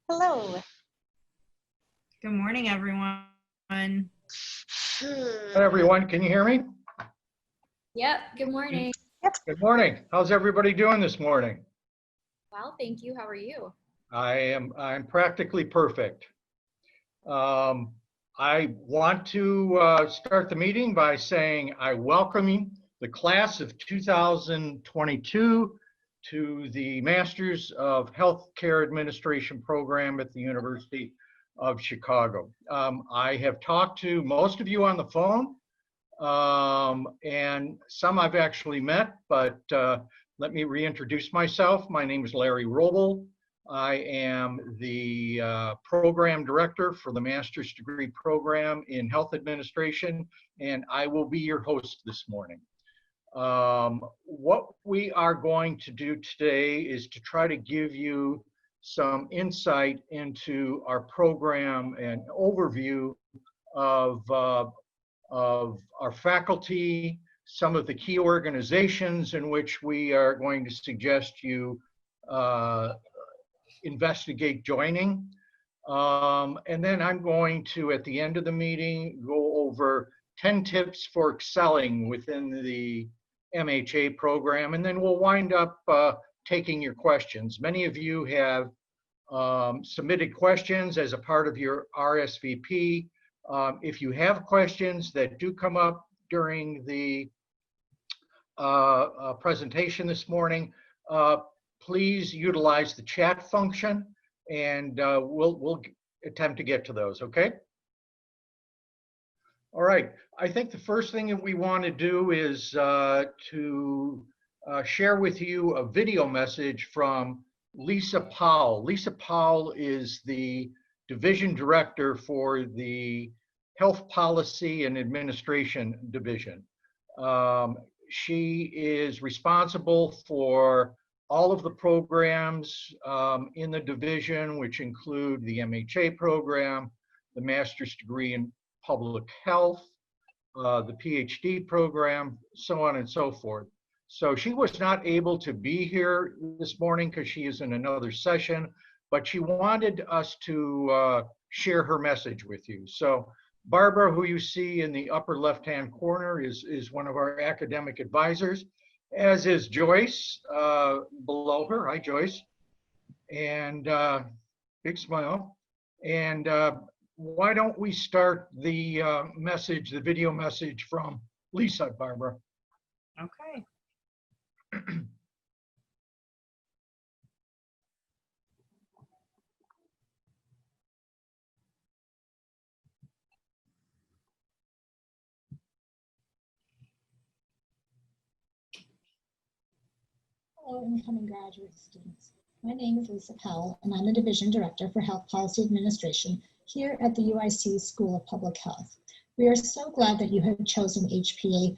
Hello. Good morning, everyone. Hi, everyone. Can you hear me? Yep. Good morning. Good morning. How's everybody doing this morning? Well, thank you. How are you? I'm practically perfect. I want to start the meeting by saying I welcome the class of 2022 to the Masters of Healthcare Administration program at the University of Chicago. I have talked to most of you on the phone, and some I've actually met, but let me reintroduce myself. My name is Larry Roble. I am the program director for the master's degree program in health administration, and I will be your host this morning. What we are going to do today is to try to give you some insight into our program and overview of our faculty, some of the key organizations in which we are going to suggest you investigate joining. And then I'm going to, at the end of the meeting, go over 10 tips for excelling within the MHA program, and then we'll wind up taking your questions. Many of you have submitted questions as a part of your RSVP. If you have questions that do come up during the presentation this morning, please utilize the chat function, and we'll attempt to get to those, okay? All right, I think the first thing that we want to do is to share with you a video message from Lisa Powell. Lisa Powell is the division director for the Health Policy and Administration Division. She is responsible for all of the programs in the division, which include the MHA program, the master's degree in public health, the PhD program, so on and so forth. So she was not able to be here this morning because she is in another session, but she wanted us to share her message with you. So Barbara, who you see in the upper left-hand corner, is one of our academic advisors, as is Joyce below her. Hi, Joyce. And big smile. And why don't we start the message, the video message from Lisa, Barbara? Okay. Hello, incoming graduate students. My name is Lisa Powell, and I'm the Division Director for Health Policy Administration here at the UIC School of Public Health. We are so glad that you have chosen HPA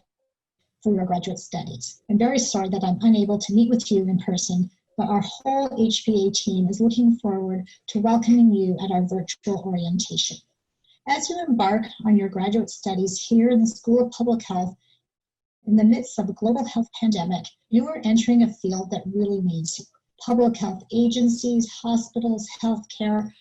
for your graduate studies. I'm very sorry that I'm unable to meet with you in person, but our whole HPA team is looking forward to welcoming you at our virtual orientation. As you embark on your graduate studies here in the School of Public Health, in the midst of a global health pandemic, you are entering a field that really needs you. Public health agencies, hospitals, healthcare,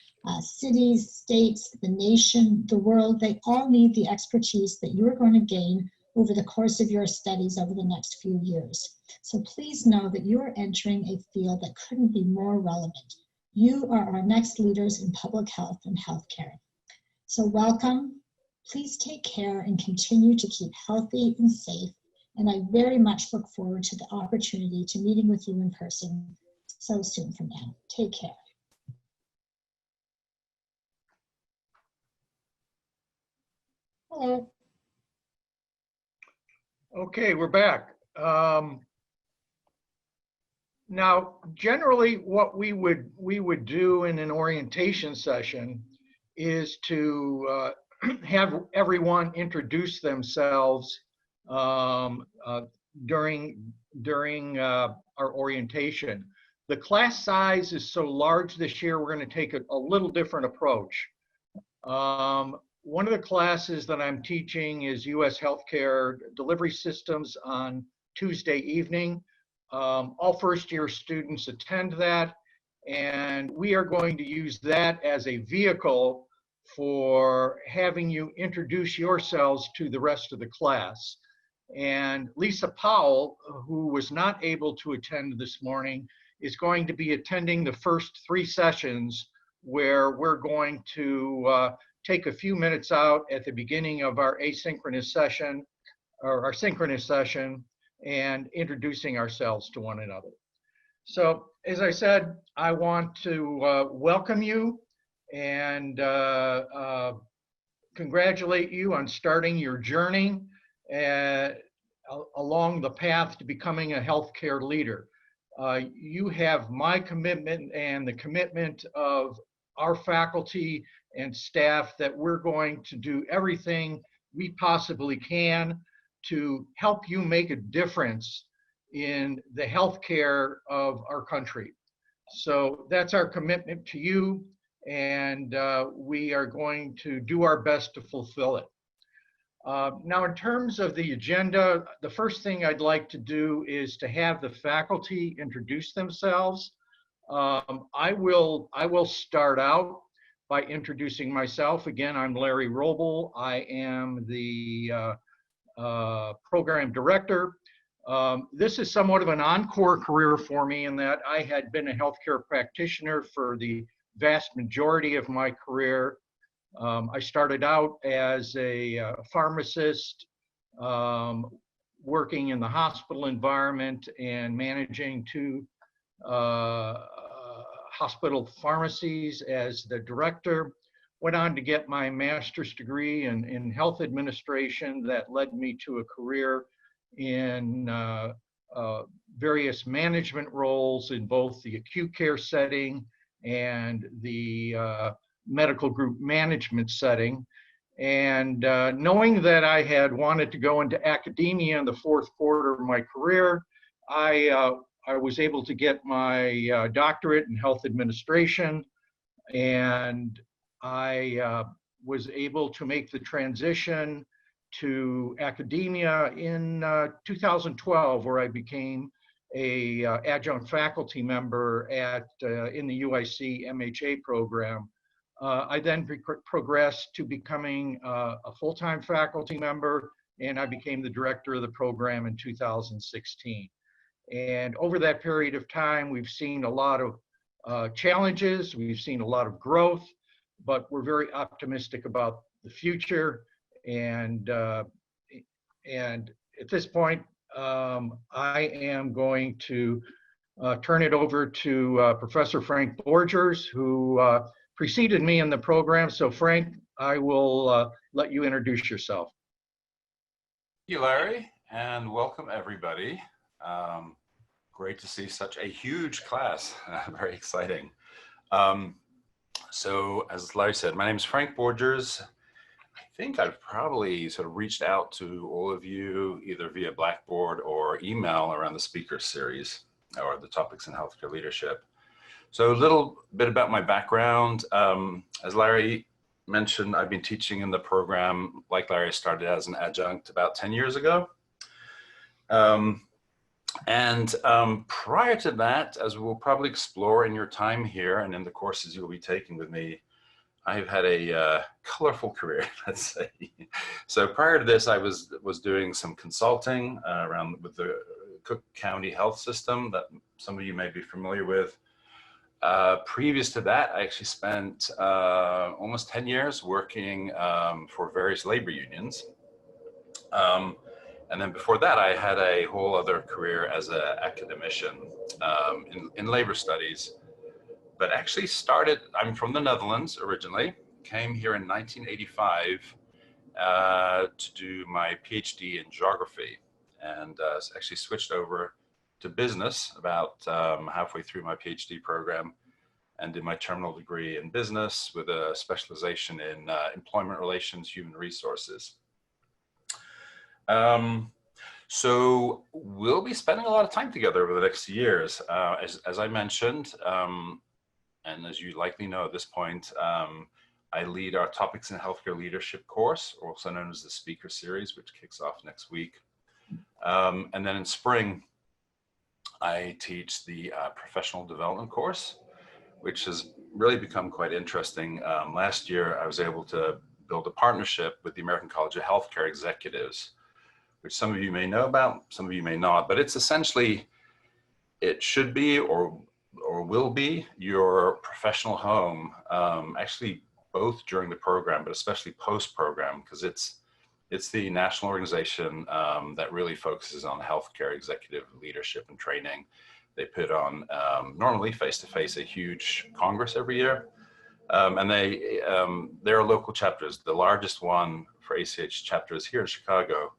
cities, states, the nation, the world, they all need the expertise that you're going to gain over the course of your studies over the next few years. So please know that you are entering a field that couldn't be more relevant. You are our next leaders in public health and healthcare. So welcome, please take care and continue to keep healthy and safe. And I very much look forward to the opportunity to meeting with you in person so soon from now. Take care. Hello. Okay, we're back. Now, generally what we would do in an orientation session is to have everyone introduce themselves during our orientation. The class size is so large this year, we're going to take a little different approach. One of the classes that I'm teaching is U.S. Healthcare Delivery Systems on Tuesday evening. All first-year students attend that, And we are going to use that as a vehicle for having you introduce yourselves to the rest of the class. And Lisa Powell, who was not able to attend this morning, is going to be attending the first 3 sessions where we're going to take a few minutes out at the beginning of our asynchronous session or our synchronous session and introducing ourselves to one another. So as I said, I want to welcome you and congratulate you on starting your journey along the path to becoming a healthcare leader. You have my commitment and the commitment of our faculty and staff that we're going to do everything we possibly can to help you make a difference in the healthcare of our country. So that's our commitment to you, and we are going to do our best to fulfill it. Now, in terms of the agenda, the first thing I'd like to do is to have the faculty introduce themselves. I will start out by introducing myself. Again, I'm Larry Roble. I am the program director. This is somewhat of an encore career for me in that I had been a healthcare practitioner for the vast majority of my career. I started out as a pharmacist, working in the hospital environment and managing 2 hospital pharmacies as the director. Went on to get my master's degree in health administration that led me to a career in various management roles in both the acute care setting and the medical group management setting. And knowing that I had wanted to go into academia in the 4th quarter of my career, I was able to get my doctorate in health administration, and I was able to make the transition to academia in 2012, where I became a adjunct faculty member in the UIC MHA program. I then progressed to becoming a full-time faculty member, and I became the director of the program in 2016. And over that period of time, we've seen a lot of challenges, we've seen a lot of growth, but we're very optimistic about the future. And at this point, I am going to turn it over to Professor Frank Borgers, who preceded me in the program. So Frank, I will let you introduce yourself. Thank you, Larry, and welcome everybody. Great to see such a huge class, very exciting. So as Larry said, my name is Frank Borgers. I think I've probably sort of reached out to all of you either via Blackboard or email around the speaker series or the topics in healthcare leadership. So a little bit about my background. As Larry mentioned, I've been teaching in the program. Like Larry, I started as an adjunct about 10 years ago. Prior to that, as we'll probably explore in your time here and in the courses you'll be taking with me, I've had a colorful career, let's say. So prior to this, I was doing some consulting around with the Cook County Health System that some of you may be familiar with. Previous to that, I actually spent almost 10 years working for various labor unions. And then before that, I had a whole other career as an academician in labor studies. But actually started, I'm from the Netherlands originally, came here in 1985 to do my PhD in geography, and actually switched over to business about halfway through my PhD program, and did my terminal degree in business with a specialization in employment relations, human resources. So we'll be spending a lot of time together over the next years. As I mentioned, and as you likely know at this point, I lead our Topics in Healthcare Leadership course, also known as the Speaker Series, which kicks off next week. And then in spring, I teach the Professional Development course. which has really become quite interesting. Last year, I was able to build a partnership with the American College of Healthcare Executives, which some of you may know about, some of you may not, but it's essentially, it should be or will be your professional home, actually both during the program, but especially post-program, because it's the national organization that really focuses on healthcare executive leadership and training. They put on, normally face-to-face, a huge congress every year. And there are local chapters. The largest one for ACH chapter is here in Chicago,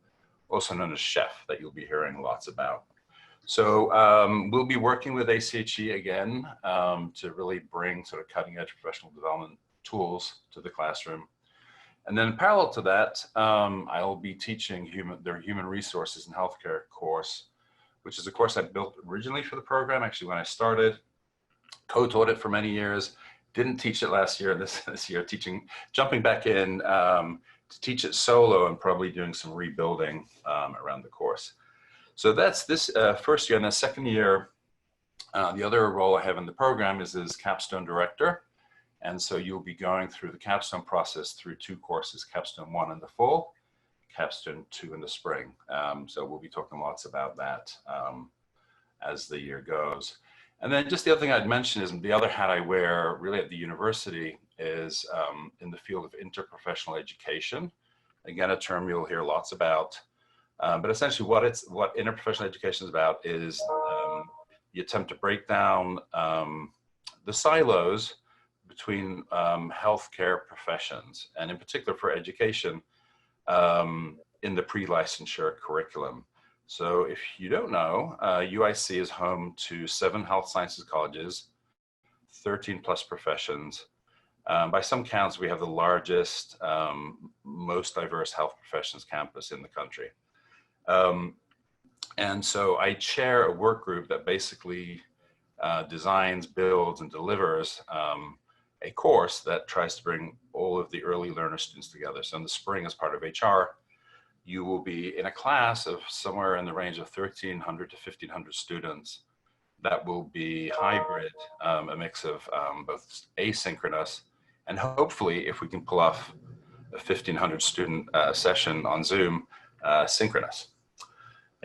also known as CHEF, that you'll be hearing lots about. So we'll be working with ACHE again to really bring sort of cutting edge professional development tools to the classroom. And then parallel to that, I'll be teaching their human resources and healthcare course, which is a course I built originally for the program. Actually, when I started, co-taught it for many years, didn't teach it last year, this year jumping back in to teach it solo and probably doing some rebuilding around the course. So that's this first year. And the second year, the other role I have in the program is as capstone director. And so you'll be going through the capstone process through 2 courses, capstone 1 in the fall, capstone 2 in the spring. So we'll be talking lots about that as the year goes. And then just the other thing I'd mention is the other hat I wear really at the university is in the field of interprofessional education. Again, a term you'll hear lots about. But essentially what interprofessional education is about is the attempt to break down the silos between healthcare professions, and in particular for education in the pre-licensure curriculum. So if you don't know, UIC is home to 7 health sciences colleges, 13 plus professions. By some counts, we have the largest, most diverse health professions campus in the country. And so I chair a work group that basically designs, builds, and delivers a course that tries to bring all of the early learner students together. So in the spring, as part of HR, you will be in a class of somewhere in the range of 1,300 to 1,500 students that will be hybrid, a mix of both asynchronous and hopefully, if we can pull off a 1,500 student session on Zoom, synchronous.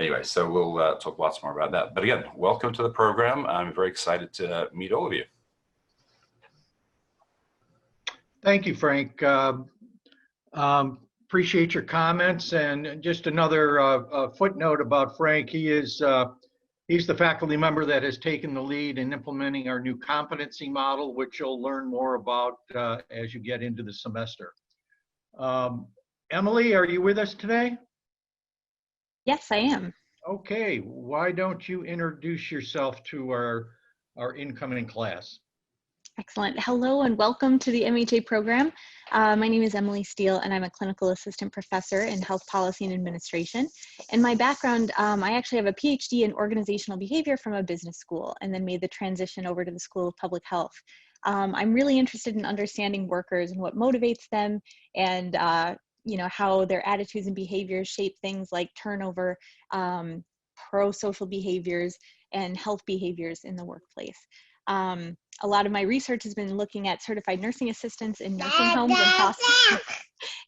Anyway, so we'll talk lots more about that. But again, welcome to the program. I'm very excited to meet all of you. Thank you, Frank. Appreciate your comments. And just another footnote about Frank. He's the faculty member that has taken the lead in implementing our new competency model, which you'll learn more about as you get into the semester. Emily, are you with us today? Yes, I am. Okay, why don't you introduce yourself to our incoming class? Excellent. Hello and welcome to the MHA program. My name is Emily Steele and I'm a clinical assistant professor in health policy and administration. And my background, I actually have a PhD in organizational behavior from a business school and then made the transition over to the School of Public Health. I'm really interested in understanding workers and what motivates them and you know, how their attitudes and behaviors shape things like turnover, pro-social behaviors, and health behaviors in the workplace. A lot of my research has been looking at certified nursing assistants in nursing homes and hospitals,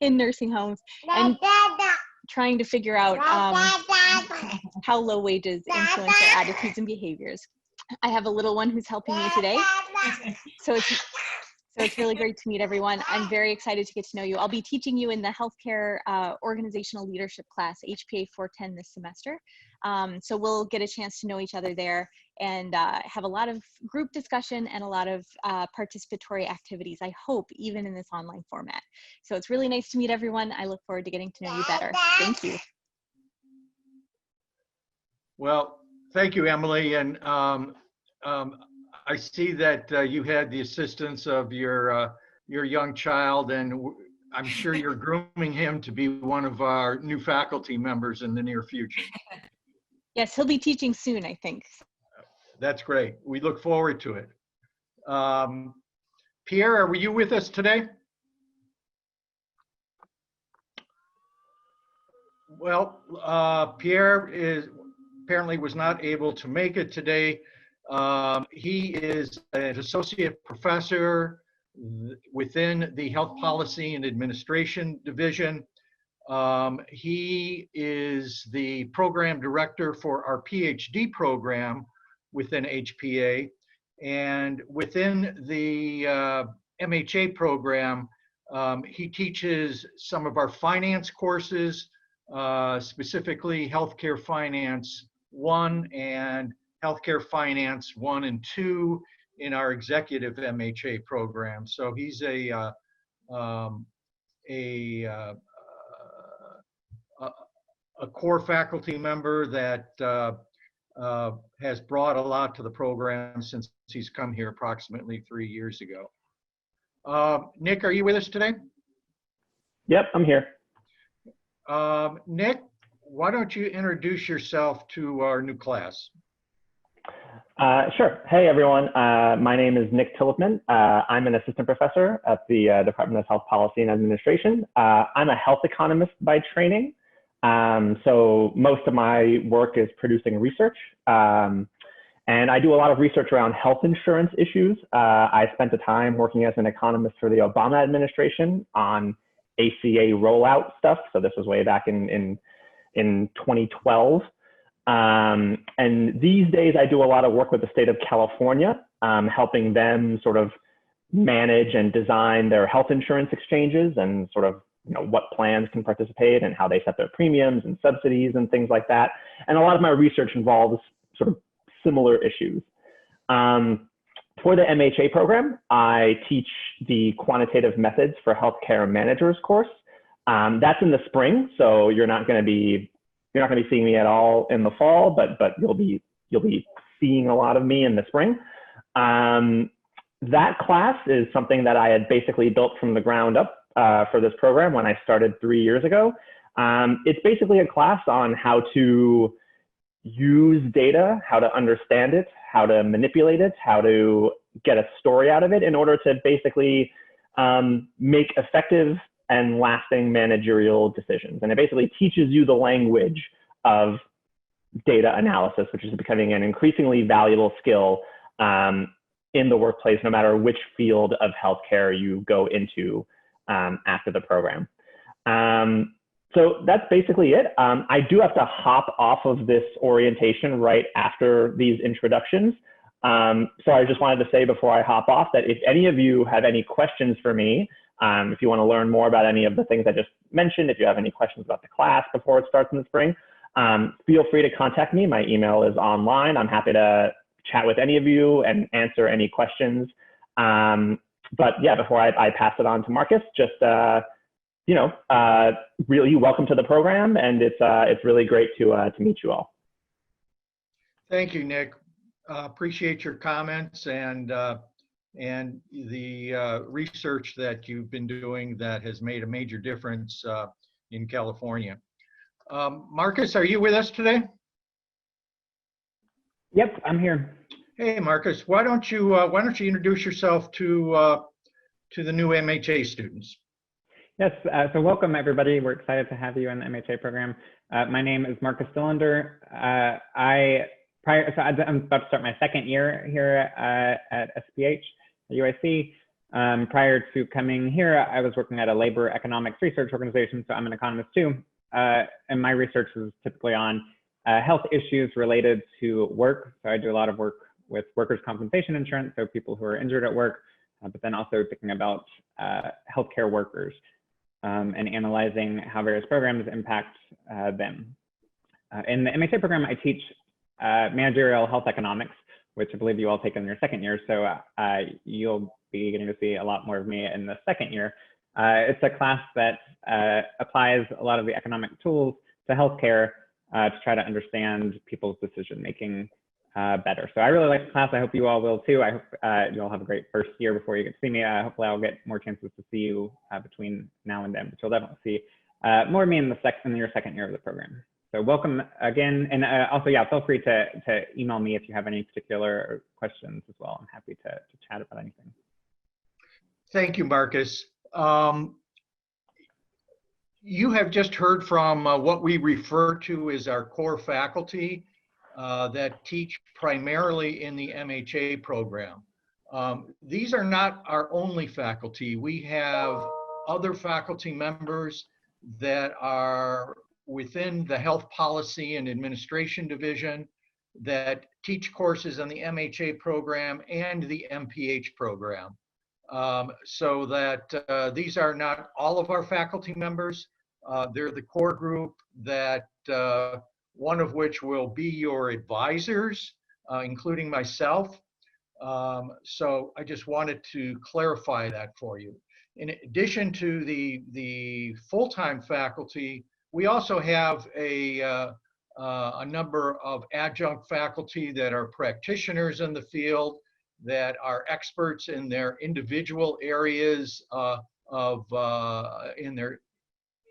in nursing homes, and trying to figure out how low wages influence their attitudes and behaviors. I have a little one who's helping me today, so it's really great to meet everyone. I'm very excited to get to know you. I'll be teaching you in the healthcare organizational leadership class, HPA 410 this semester. So we'll get a chance to know each other there and have a lot of group discussion and a lot of participatory activities, I hope, even in this online format. So it's really nice to meet everyone. I look forward to getting to know you better. Thank you. Well, thank you, Emily. And I see that you had the assistance of your young child, and I'm sure you're grooming him to be one of our new faculty members in the near future. Yes, he'll be teaching soon, I think. That's great. We look forward to it. Pierre, are you with us today? Well, Pierre apparently was not able to make it today. He is an associate professor within the Health Policy and Administration Division. He is the program director for our PhD program within HPA. And within the MHA program, he teaches some of our finance courses, specifically Healthcare Finance 1 and Healthcare Finance 1 and 2 in our executive MHA program. So he's a core faculty member that has brought a lot to the program since he's come here approximately 3 years ago. Nick, are you with us today? Yep, I'm here. Nick, why don't you introduce yourself to our new class? Sure. Hey, everyone. My name is Nick Tillipman. I'm an assistant professor at the Department of Health Policy and Administration. I'm a health economist by training. So most of my work is producing research. And I do a lot of research around health insurance issues. I spent the time working as an economist for the Obama administration on ACA rollout stuff. So this was way back in 2012. And these days I do a lot of work with the state of California, helping them sort of manage and design their health insurance exchanges and sort of, you know, what plans can participate and how they set their premiums and subsidies and things like that. And a lot of my research involves sort of similar issues. For the MHA program, I teach the quantitative methods for healthcare managers course. That's in the spring, so you're not going to be seeing me at all in the fall, but you'll be seeing a lot of me in the spring. That class is something that I had basically built from the ground up for this program when I started 3 years ago. It's basically a class on how to use data, how to understand it, how to manipulate it, how to get a story out of it in order to basically make effective and lasting managerial decisions. And it basically teaches you the language of data analysis, which is becoming an increasingly valuable skill in the workplace, no matter which field of healthcare you go into after the program. So that's basically it. I do have to hop off of this orientation right after these introductions. So I just wanted to say before I hop off that if any of you have any questions for me, if you want to learn more about any of the things I just mentioned, if you have any questions about the class before it starts in the spring, feel free to contact me. My email is online. I'm happy to chat with any of you and answer any questions. But yeah, before I pass it on to Marcus, just really welcome to the program, and it's really great to meet you all. Thank you, Nick. Appreciate your comments and the research that you've been doing that has made a major difference in California. Marcus, are you with us today? Yep, I'm here. Hey, Marcus, why don't you introduce yourself to the new MHA students? Yes, so welcome everybody. We're excited to have you in the MHA program. My name is Marcus Stillander. I'm about to start my second year here at SPH at UIC. Prior to coming here, I was working at a labor economics research organization, so I'm an economist too. And my research is typically on health issues related to work. So I do a lot of work with workers' compensation insurance, so people who are injured at work, but then also thinking about healthcare workers and analyzing how various programs impact them. In the MHA program, I teach managerial health economics, which I believe you all take in your second year. So you'll be getting to see a lot more of me in the second year. It's a class that applies a lot of the economic tools to healthcare to try to understand people's decision-making better. So I really like the class. I hope you all will too. I hope you all have a great first year before you get to see me. Hopefully I'll get more chances to see you between now and then, but you'll definitely see more of me in your second year of the program. So welcome again. And also, yeah, feel free to email me if you have any particular questions as well. I'm happy to chat about anything. Thank you, Marcus. You have just heard from what we refer to as our core faculty. that teach primarily in the MHA program. These are not our only faculty. We have other faculty members that are within the Health Policy and Administration Division that teach courses in the MHA program and the MPH program. So that these are not all of our faculty members. They're the core group that one of which will be your advisors, including myself. So I just wanted to clarify that for you. In addition to the full-time faculty, we also have a number of adjunct faculty that are practitioners in the field, that are experts in their individual areas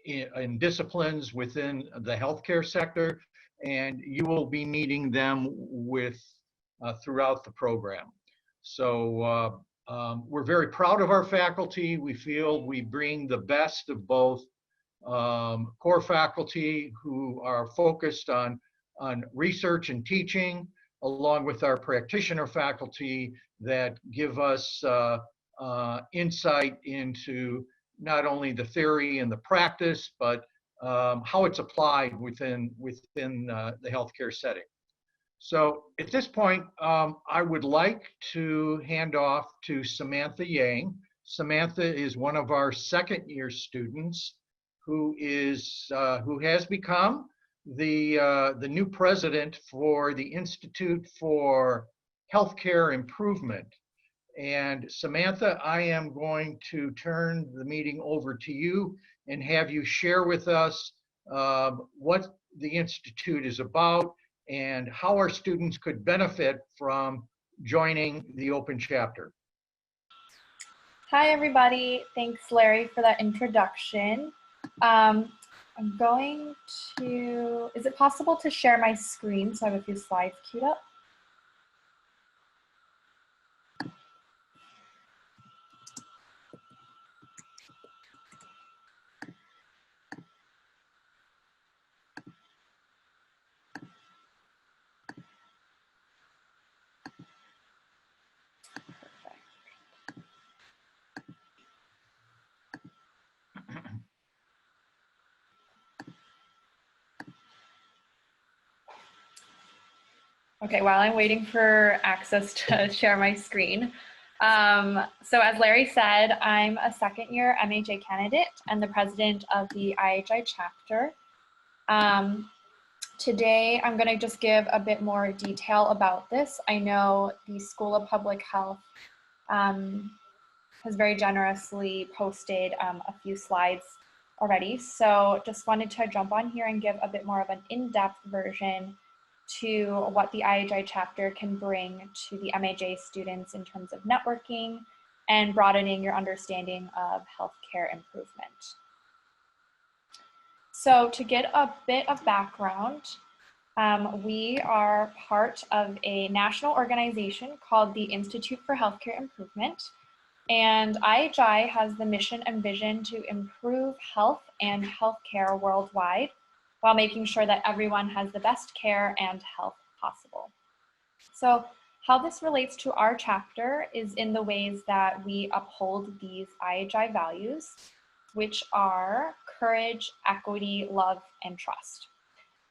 in disciplines within the healthcare sector, and you will be meeting them with throughout the program. So we're very proud of our faculty. We feel we bring the best of both core faculty who are focused on research and teaching, along with our practitioner faculty that give us insight into not only the theory and the practice, but how it's applied within the healthcare setting. So at this point, I would like to hand off to Samantha Yang. Samantha is one of our second-year students who has become the new president for the Institute for Healthcare Improvement. And Samantha, I am going to turn the meeting over to you and have you share with us what the Institute is about and how our students could benefit from joining the open chapter. Hi, everybody. Thanks, Larry, for that introduction. I'm going to, is it possible to share my screen so I have a few slides queued up? Okay, while I'm waiting for access to share my screen. So as Larry said, I'm a second-year MHA candidate and the president of the IHI chapter. Today, I'm going to just give a bit more detail about this. I know the School of Public Health has very generously posted a few slides already. So just wanted to jump on here and give a bit more of an in-depth version to what the IHI chapter can bring to the MHA students in terms of networking and broadening your understanding of healthcare improvement. So to get a bit of background, we are part of a national organization called the Institute for Healthcare Improvement. And IHI has the mission and vision to improve health and healthcare worldwide, while making sure that everyone has the best care and health possible. So how this relates to our chapter is in the ways that we uphold these IHI values, which are courage, equity, love, and trust.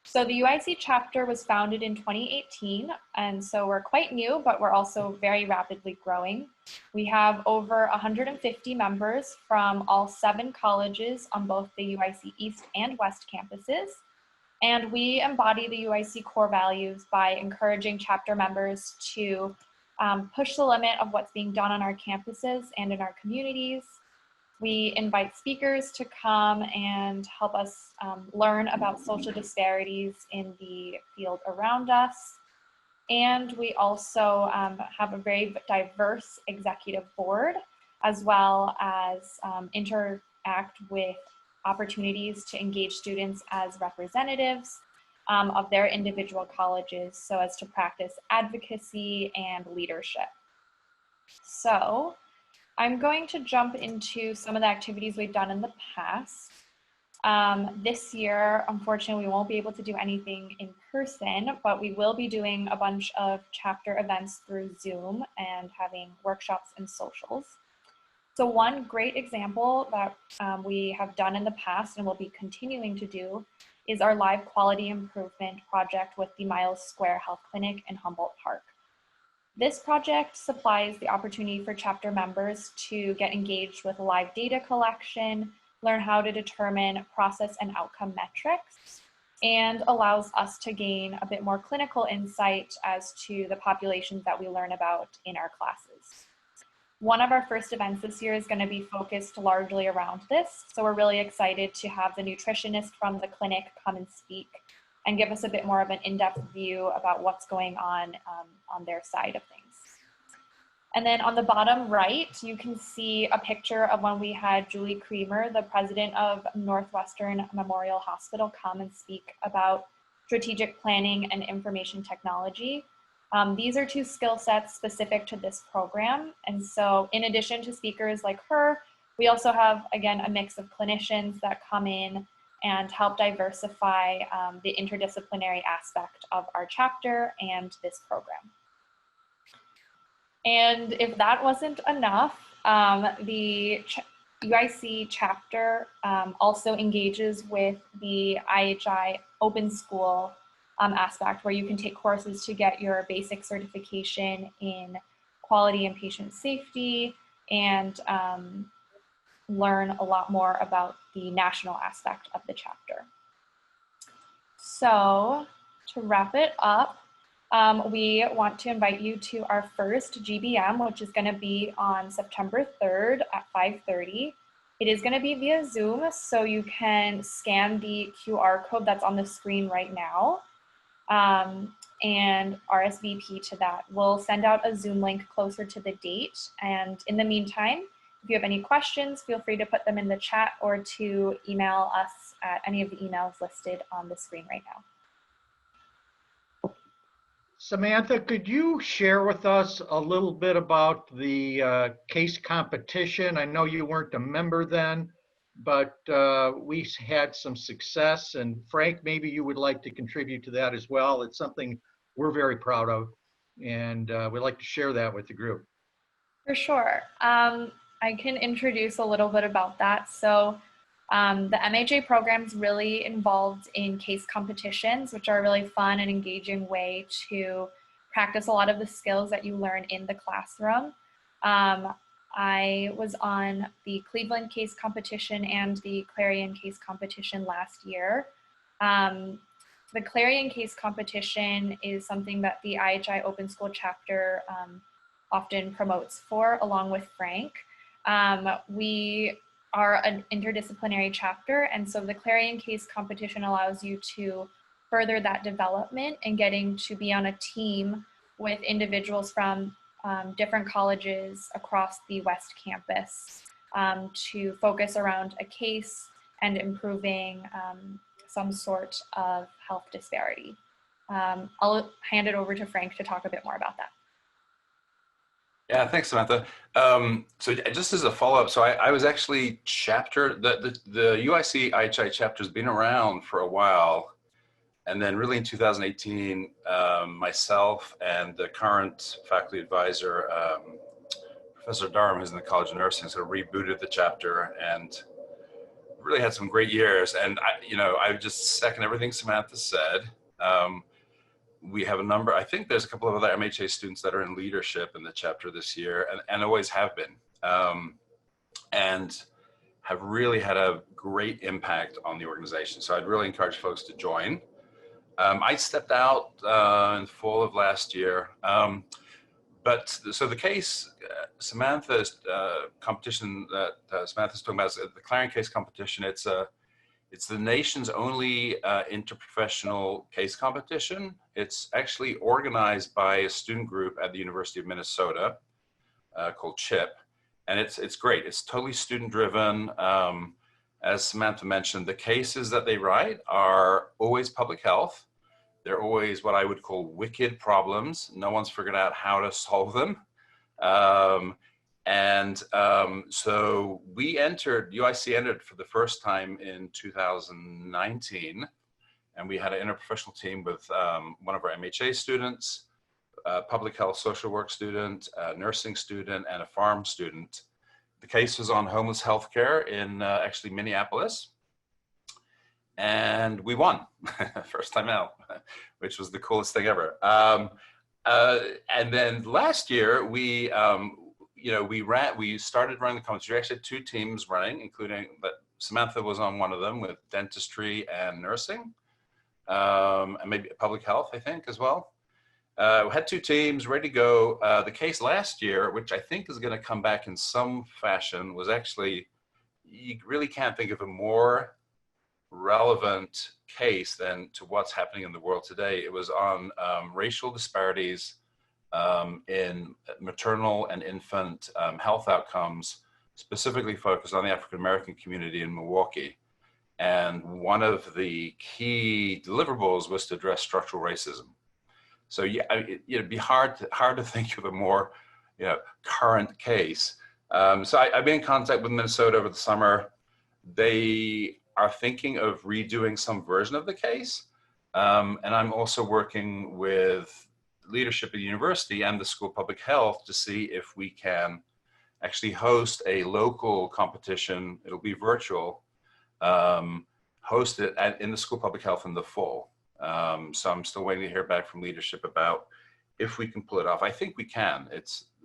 So the UIC chapter was founded in 2018, and so we're quite new, but we're also very rapidly growing. We have over 150 members from all 7 colleges on both the UIC East and West campuses. And we embody the UIC core values by encouraging chapter members to push the limit of what's being done on our campuses and in our communities. We invite speakers to come and help us learn about social disparities in the field around us. And we also have a very diverse executive board, as well as interact with opportunities to engage students as representatives of their individual colleges so as to practice advocacy and leadership. So I'm going to jump into some of the activities we've done in the past. This year, unfortunately, we won't be able to do anything in person, but we will be doing a bunch of chapter events through Zoom and having workshops and socials. So one great example that we have done in the past and will be continuing to do is our live quality improvement project with the Miles Square Health Clinic in Humboldt Park. This project supplies the opportunity for chapter members to get engaged with live data collection, learn how to determine process and outcome metrics, and allows us to gain a bit more clinical insight as to the populations that we learn about in our classes. One of our first events this year is going to be focused largely around this, so we're really excited to have the nutritionist from the clinic come and speak and give us a bit more of an in-depth view about what's going on their side of things. And then on the bottom right, you can see a picture of when we had Julie Creamer, the president of Northwestern Memorial Hospital, come and speak about strategic planning and information technology. These are two skill sets specific to this program. And so in addition to speakers like her, we also have, again, a mix of clinicians that come in and help diversify the interdisciplinary aspect of our chapter and this program. And if that wasn't enough, the UIC chapter also engages with the IHI Open School aspect, where you can take courses to get your basic certification in quality and patient safety and learn a lot more about the national aspect of the chapter. So to wrap it up, we want to invite you to our first GBM, which is going to be on September 3rd at 5:30. It is going to be via Zoom, so you can scan the QR code that's on the screen right now and RSVP to that. We'll send out a Zoom link closer to the date. And in the meantime, if you have any questions, feel free to put them in the chat or to email us at any of the emails listed on the screen right now. Samantha, could you share with us a little bit about the case competition? I know you weren't a member then, but we had some success, and Frank, maybe you would like to contribute to that as well. It's something we're very proud of, and we'd like to share that with the group. For sure. I can introduce a little bit about that. So the MHA program is really involved in case competitions, which are a really fun and engaging way to practice a lot of the skills that you learn in the classroom. I was on the Cleveland case competition and the Clarion case competition last year. The Clarion case competition is something that the IHI Open School chapter often promotes for, along with Frank. We are an interdisciplinary chapter, and so the Clarion case competition allows you to further that development and getting to be on a team with individuals from different colleges across the West Campus to focus around a case and improving some sort of health disparity. I'll hand it over to Frank to talk a bit more about that. Yeah, thanks, Samantha. So just as a follow-up, so I was actually chapter, the UIC IHI chapter has been around for a while. And then really in 2018, myself and the current faculty advisor, Professor Durham, who's in the College of Nursing, sort of rebooted the chapter and really had some great years. And I would just second everything Samantha said. We have a number, I think there's a couple of other MHA students that are in leadership in the chapter this year and always have been, and have really had a great impact on the organization. So I'd really encourage folks to join. I stepped out in fall of last year, so the case, Samantha's competition that Samantha's talking about is the Clarion case competition. It's the nation's only interprofessional case competition. It's actually organized by a student group at the University of Minnesota called CHIP, and it's great. It's totally student driven. As Samantha mentioned, the cases that they write are always public health. They're always what I would call wicked problems. No one's figured out how to solve them. And so UIC entered for the first time in 2019, and we had an interprofessional team with one of our MHA students, a public health social work student, a nursing student, and a pharm student. The case was on homeless healthcare in actually Minneapolis. And we won, first time out, which was the coolest thing ever. And then last year, we started running the competition. We actually had 2 teams running, including, but Samantha was on one of them with dentistry and nursing, and maybe public health, I think, as well. We had 2 teams ready to go. The case last year, which I think is going to come back in some fashion, was actually, you really can't think of a more relevant case than to what's happening in the world today. It was on racial disparities in maternal and infant health outcomes, specifically focused on the African American community in Milwaukee. And one of the key deliverables was to address structural racism. So yeah, it'd be hard to think of a more current case. So I've been in contact with Minnesota over the summer. They are thinking of redoing some version of the case. And I'm also working with leadership at the university and the School of Public Health to see if we can actually host a local competition. It'll be virtual, host it in the School of Public Health in the fall. So I'm still waiting to hear back from leadership about if we can pull it off. I think we can.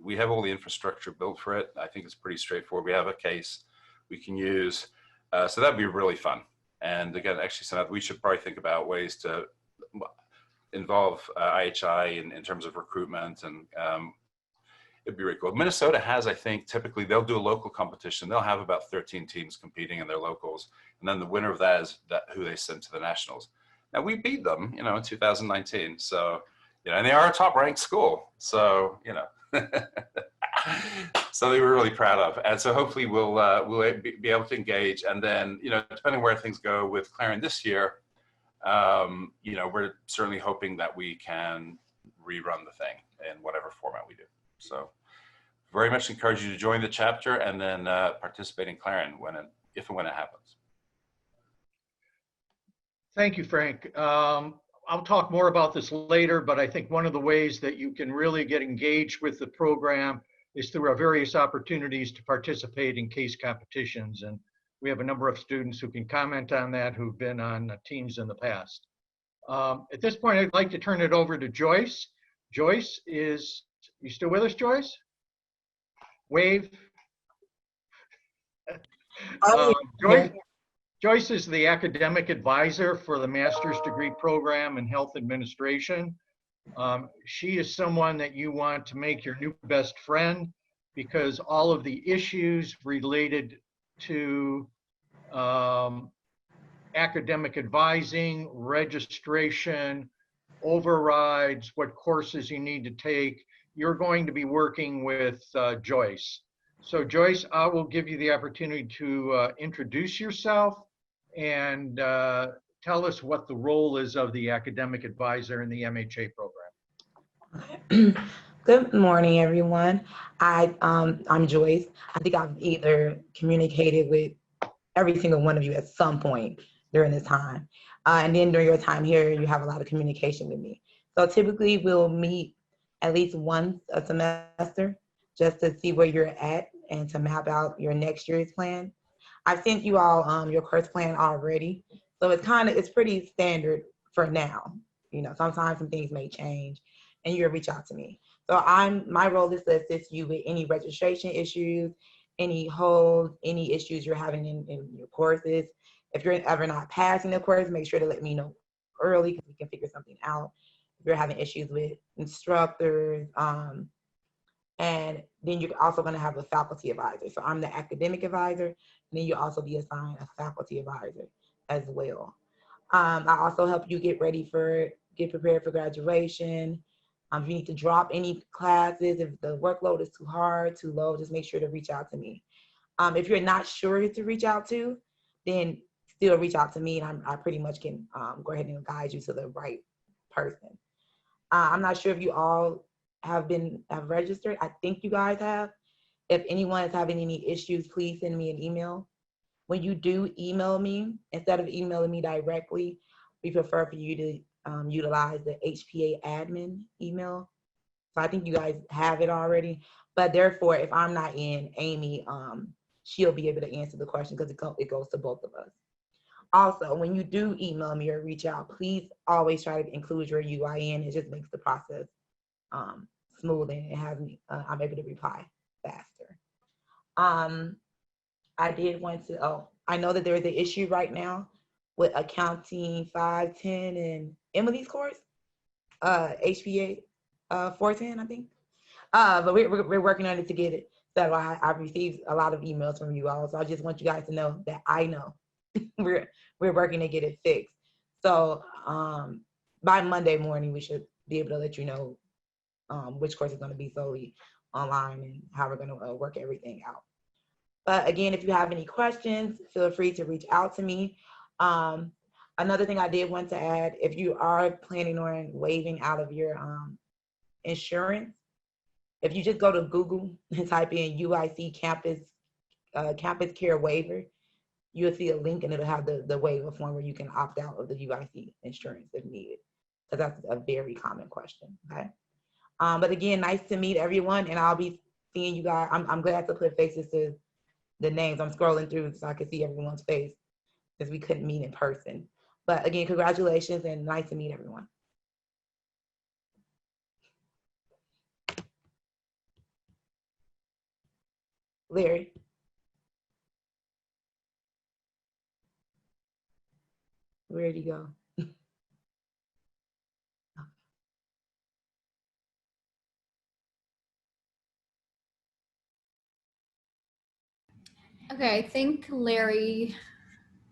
We have all the infrastructure built for it. I think it's pretty straightforward. We have a case we can use. So that'd be really fun. And again, actually, Samantha, we should probably think about ways to involve IHI in terms of recruitment, and it'd be really cool. Minnesota has, I think, typically they'll do a local competition. They'll have about 13 teams competing in their locals, and then the winner of that is who they send to the nationals. Now we beat them, in 2019. So, and they are a top-ranked school. So, so they were really proud of, and so hopefully we'll be able to engage. And then depending where things go with Clarion this year, we're certainly hoping that we can rerun the thing in whatever format we do. So very much encourage you to join the chapter and then participate in Clarion if and when it happens. Thank you, Frank. I'll talk more about this later, but I think one of the ways that you can really get engaged with the program is through our various opportunities to participate in case competitions. And we have a number of students who can comment on that who've been on teams in the past. At this point, I'd like to turn it over to Joyce. Joyce is, you still with us, Joyce? Wave. Joyce is the academic advisor for the master's degree program in health administration. She is someone that you want to make your new best friend, because all of the issues related to academic advising, registration, overrides, what courses you need to take, you're going to be working with Joyce. So Joyce, I will give you the opportunity to introduce yourself and tell us what the role is of the academic advisor in the MHA program. Good morning, everyone. I'm Joyce. I think I've either communicated with every single one of you at some point during this time. And then during your time here, you have a lot of communication with me. So typically we'll meet at least once a semester just to see where you're at and to map out your next year's plan. I've sent you all your course plan already. So it's pretty standard for now. Sometimes some things may change and you'll reach out to me. So my role is to assist you with any registration issues, any holds, any issues you're having in your courses. If you're ever not passing the course, make sure to let me know early because we can figure something out. If you're having issues with instructors, and then you're also going to have a faculty advisor. So I'm the academic advisor, and then you'll also be assigned a faculty advisor as well. I also help you get prepared for graduation. If you need to drop any classes, if the workload is too hard, too low, just make sure to reach out to me. If you're not sure who to reach out to, then still reach out to me, and I pretty much can go ahead and guide you to the right person. I'm not sure if you all have registered. I think you guys have. If anyone is having any issues, please send me an email. When you do email me, instead of emailing me directly, we prefer for you to utilize the HPA admin email. So I think you guys have it already, but therefore, if I'm not in, Amy, she'll be able to answer the question because it goes to both of us. Also, when you do email me or reach out, please always try to include your UIN. It just makes the process smooth and I'm able to reply faster. I did want to, I know that there is an issue right now with accounting 510 and Emily's course, HPA 410, I think. But we're working on it to get it. So I've received a lot of emails from you all. So I just want you guys to know that I know we're working to get it fixed. So by Monday morning, we should be able to let you know which course is going to be solely online and how we're going to work everything out. But again, if you have any questions, feel free to reach out to me. Another thing I did want to add, if you are planning on waiving out of your insurance, if you just go to Google and type in UIC campus care waiver, you'll see a link and it'll have the waiver form where you can opt out of the UIC insurance if needed. Because that's a very common question, okay? But again, nice to meet everyone, and I'll be seeing you guys. I'm glad to put faces to the names. I'm scrolling through so I can see everyone's face since we couldn't meet in person. But again, congratulations and nice to meet everyone. Larry. Where'd he go? Okay, I think Larry,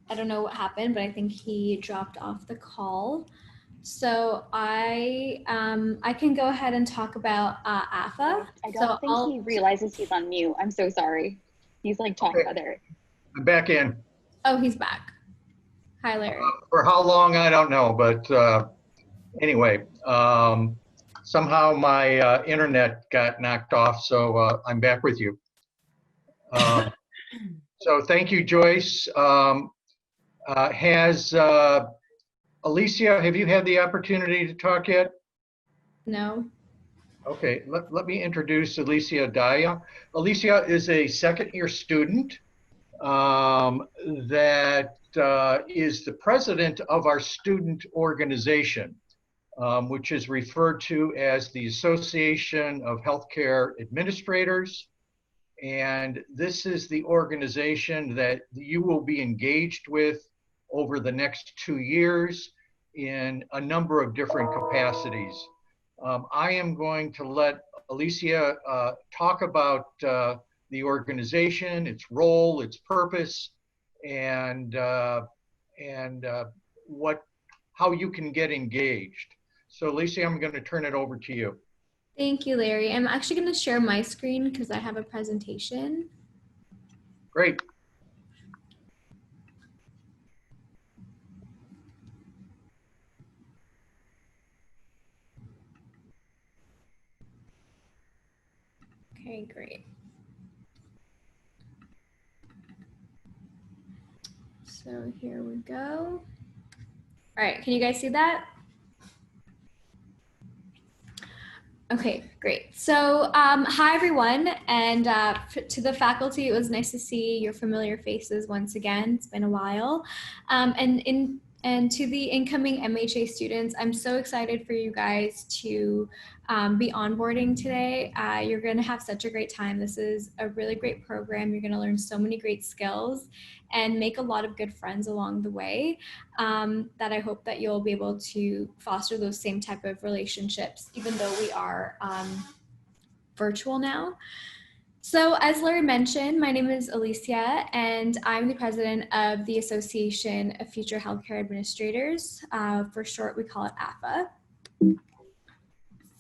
I don't know what happened, but I think he dropped off the call. So I can go ahead and talk about AFA. I don't think he realizes he's on mute. I'm so sorry. He's like talking about Eric. I'm back in. Oh, he's back. Hi, Larry. For how long, I don't know, but anyway, somehow my internet got knocked off, so I'm back with you. So thank you, Joyce. Has Alicia, have you had the opportunity to talk yet? No. Okay, let me introduce Alicia Daya. Alicia is a second-year student that is the president of our student organization, which is referred to as the Association of Healthcare Administrators. And this is the organization that you will be engaged with over the next 2 years in a number of different capacities. I am going to let Alicia talk about the organization, its role, its purpose, and how you can get engaged. So Alicia, I'm going to turn it over to you. Thank you, Larry. I'm actually going to share my screen because I have a presentation. Great. Okay, great. So here we go. All right, can you guys see that? Okay, great. So hi everyone, and to the faculty, it was nice to see your familiar faces once again. It's been a while. And to the incoming MHA students, I'm so excited for you guys to be onboarding today. You're gonna have such a great time. This is a really great program. You're gonna learn so many great skills and make a lot of good friends along the way that I hope that you'll be able to foster those same type of relationships, even though we are virtual now. So as Larry mentioned, my name is Alicia, and I'm the president of the Association of Future Healthcare Administrators. For short, we call it AFA.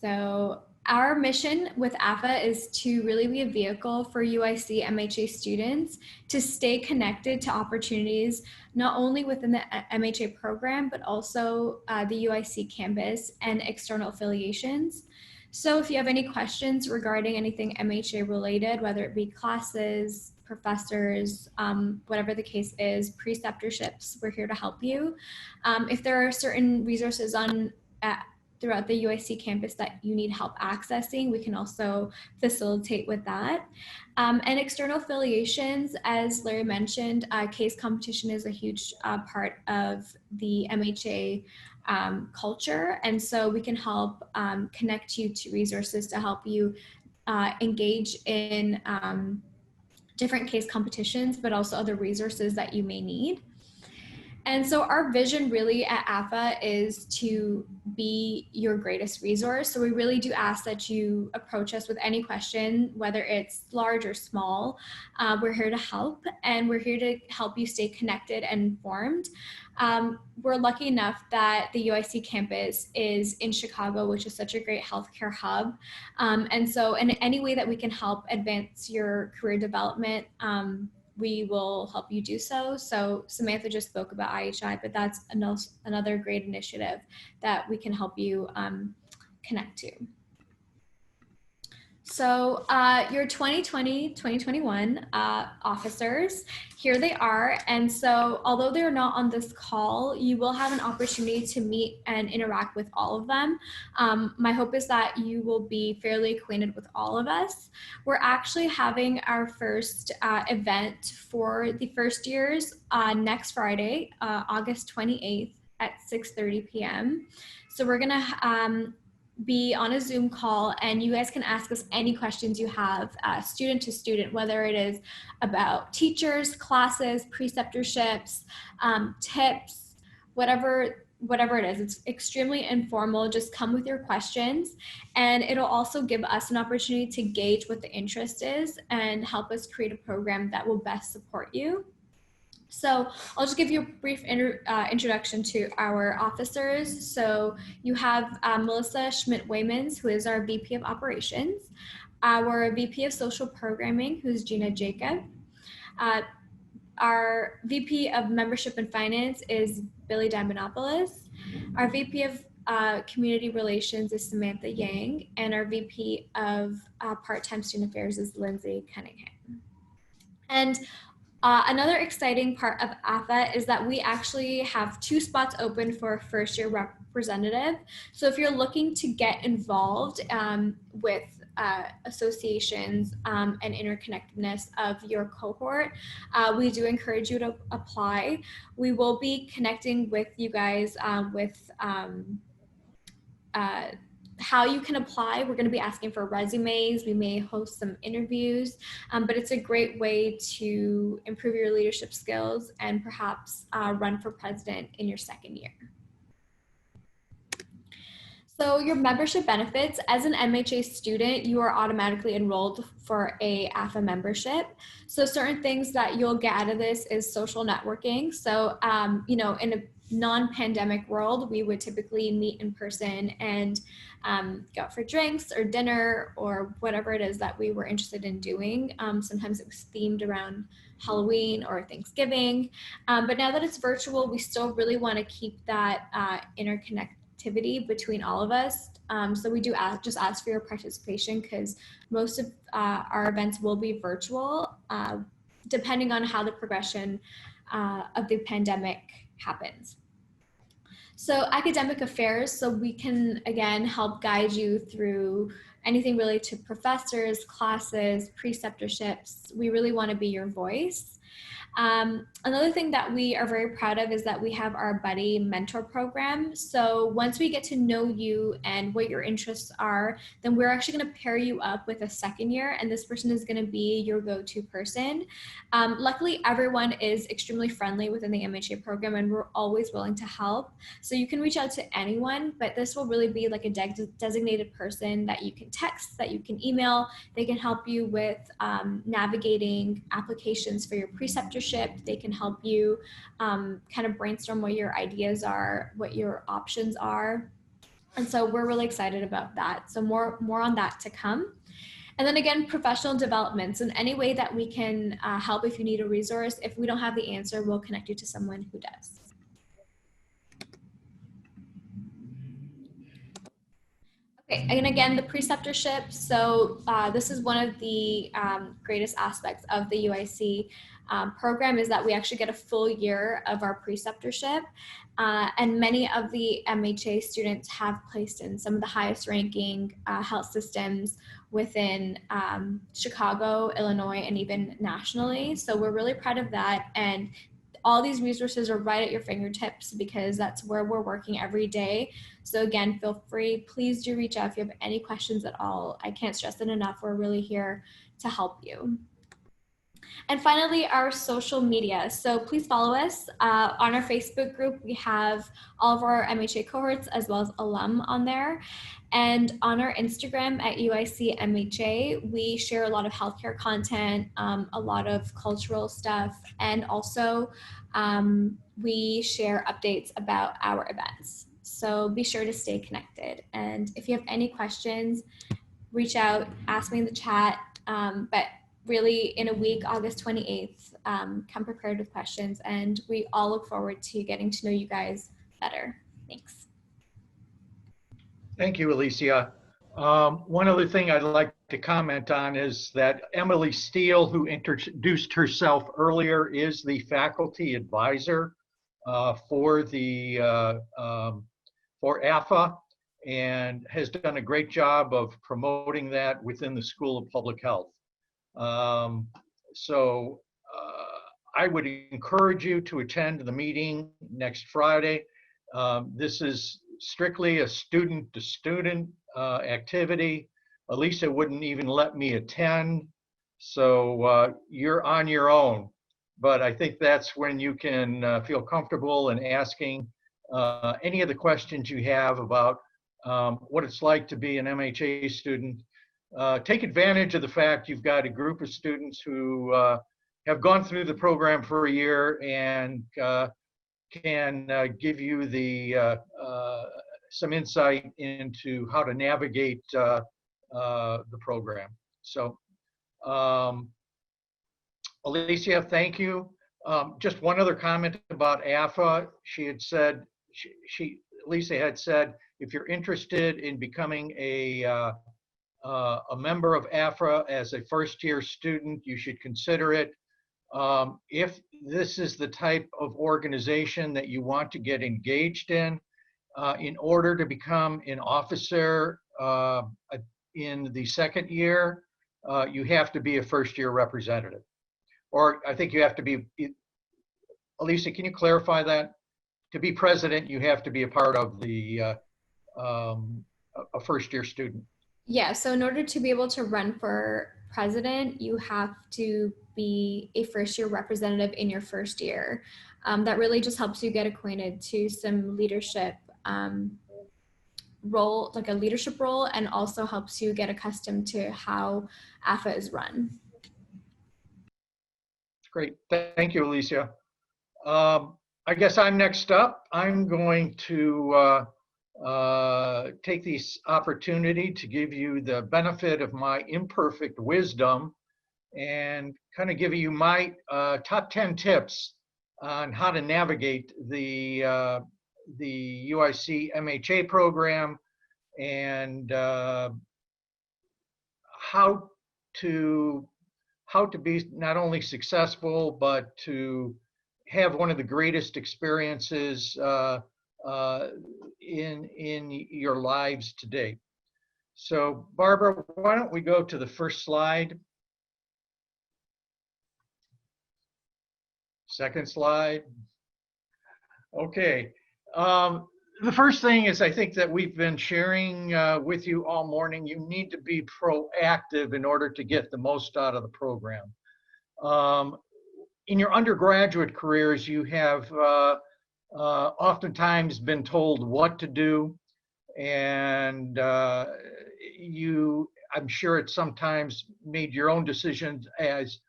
So our mission with AFA is to really be a vehicle for UIC MHA students to stay connected to opportunities, not only within the MHA program, but also the UIC campus and external affiliations. So if you have any questions regarding anything MHA related, whether it be classes, professors, whatever the case is, preceptorships, we're here to help you. If there are certain resources throughout the UIC campus that you need help accessing, we can also facilitate with that. And external affiliations, as Larry mentioned, case competition is a huge part of the MHA culture. And so we can help connect you to resources to help you engage in different case competitions, but also other resources that you may need. And so our vision really at AFA is to be your greatest resource. So we really do ask that you approach us with any question, whether it's large or small. We're here to help, and we're here to help you stay connected and informed. We're lucky enough that the UIC campus is in Chicago, which is such a great healthcare hub. And so in any way that we can help advance your career development, we will help you do so. So Samantha just spoke about IHI, but that's another great initiative that we can help you connect to. So your 2020-2021 officers, here they are. And so although they're not on this call, you will have an opportunity to meet and interact with all of them. My hope is that you will be fairly acquainted with all of us. We're actually having our first event for the first years next Friday, August 28th at 6:30 p.m. So we're gonna be on a Zoom call, and you guys can ask us any questions you have, student to student, whether it is about teachers, classes, preceptorships, tips, whatever it is. It's extremely informal. Just come with your questions, and it'll also give us an opportunity to gauge what the interest is and help us create a program that will best support you. So I'll just give you a brief introduction to our officers. So you have Melissa Schmidt-Waymans, who is our VP of Operations, our VP of Social Programming, who's Gina Jacob. Our VP of Membership and Finance is Billy Diamondopoulos. Our VP of Community Relations is Samantha Yang, and our VP of Part-Time Student Affairs is Lindsay Cunningham. And another exciting part of AFA is that we actually have 2 spots open for a first-year representative. So if you're looking to get involved with associations and interconnectedness of your cohort, we do encourage you to apply. We will be connecting with you guys with how you can apply. We're going to be asking for resumes. We may host some interviews, but it's a great way to improve your leadership skills and perhaps run for president in your second year. So your membership benefits, as an MHA student, you are automatically enrolled for a AFA membership. So certain things that you'll get out of this is social networking. So, you know, in a non-pandemic world, we would typically meet in person and go out for drinks or dinner or whatever it is that we were interested in doing. Sometimes it was themed around Halloween or Thanksgiving. But now that it's virtual, we still really want to keep that interconnectivity between all of us. So we do just ask for your participation, because most of our events will be virtual, depending on how the progression of the pandemic happens. So academic affairs, so we can, again, help guide you through anything related to professors, classes, preceptorships. We really want to be your voice. Another thing that we are very proud of is that we have our buddy mentor program. So once we get to know you and what your interests are, then we're actually going to pair you up with a second year, and this person is going to be your go-to person. Luckily, everyone is extremely friendly within the MHA program, and we're always willing to help. So you can reach out to anyone, but this will really be like a designated person that you can text, that you can email. They can help you with navigating applications for your preceptorship. They can help you kind of brainstorm what your ideas are, what your options are. And so we're really excited about that. So more on that to come. And then again, professional developments, in any way that we can help. If you need a resource, if we don't have the answer, we'll connect you to someone who does. Okay, and again, the preceptorship. So this is one of the greatest aspects of the UIC program, is that we actually get a full year of our preceptorship. And many of the MHA students have placed in some of the highest ranking health systems within Chicago, Illinois, and even nationally. So we're really proud of that. And all these resources are right at your fingertips because that's where we're working every day. So again, feel free, please do reach out if you have any questions at all. I can't stress it enough. We're really here to help you. And finally, our social media. So please follow us on our Facebook group. We have all of our MHA cohorts as well as alum on there. And on our Instagram at UIC MHA, we share a lot of healthcare content, a lot of cultural stuff, and also we share updates about our events. So be sure to stay connected. And if you have any questions, reach out, ask me in the chat. But really, in a week, August 28th, come prepared with questions. And we all look forward to getting to know you guys better. Thanks. Thank you, Alicia. One other thing I'd like to comment on is that Emily Steele, who introduced herself earlier, is the faculty advisor for AFA, and has done a great job of promoting that within the School of Public Health. So I would encourage you to attend the meeting next Friday. This is strictly a student-to-student activity. Elisa wouldn't even let me attend, so you're on your own. But I think that's when you can feel comfortable in asking any of the questions you have about what it's like to be an MHA student. Take advantage of the fact you've got a group of students who have gone through the program for a year and can give you some insight into how to navigate the program. So, Alicia, thank you. Just one other comment about AFA. She had said, Lisa had said, if you're interested in becoming a member of AFA as a first-year student, you should consider it. If this is the type of organization that you want to get engaged in order to become an officer in the second year, you have to be a first-year representative. Or I think you have to be, Elisa, can you clarify that? To be president, you have to be a part of the a first-year student. Yeah, so in order to be able to run for president, you have to be a first-year representative in your first year. That really just helps you get acquainted to some leadership role, like a leadership role, and also helps you get accustomed to how AFA is run. Great, thank you, Alicia. I guess I'm next up. I'm going to take this opportunity to give you the benefit of my imperfect wisdom and kind of give you my top 10 tips on how to navigate the UIC MHA program and how to be not only successful, but to have one of the greatest experiences in your lives to date. So Barbara, why don't we go to the first slide? Second slide. Okay. The first thing is, I think that we've been sharing with you all morning, you need to be proactive in order to get the most out of the program. In your undergraduate careers, you have oftentimes been told what to do, and I'm sure it's sometimes made your own decisions as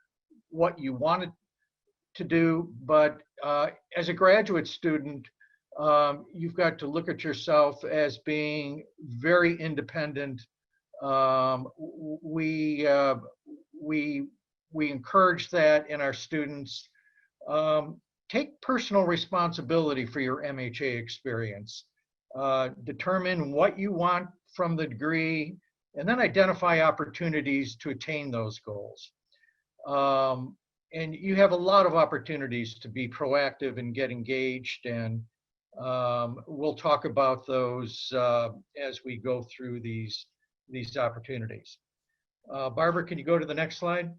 what you wanted to do, but as a graduate student, you've got to look at yourself as being very independent. We encourage that in our students. Take personal responsibility for your MHA experience. Determine what you want from the degree, and then identify opportunities to attain those goals. And you have a lot of opportunities to be proactive and get engaged, and we'll talk about those as we go through these opportunities. Barbara, can you go to the next slide?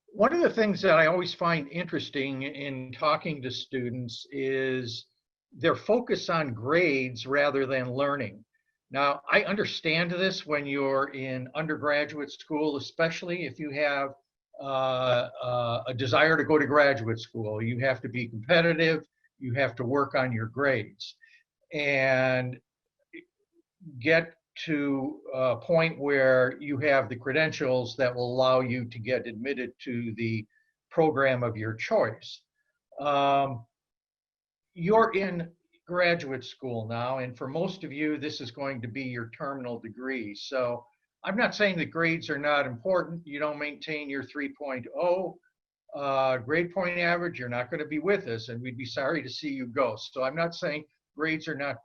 One of the things that I always find interesting in talking to students is their focus on grades rather than learning. Now, I understand this when you're in undergraduate school, especially if you have a desire to go to graduate school. You have to be competitive, you have to work on your grades, and get to a point where you have the credentials that will allow you to get admitted to the program of your choice. You're in graduate school now, and for most of you, this is going to be your terminal degree. So I'm not saying that grades are not important. You don't maintain your 3.0 grade point average, you're not going to be with us, and we'd be sorry to see you go. So I'm not saying grades are not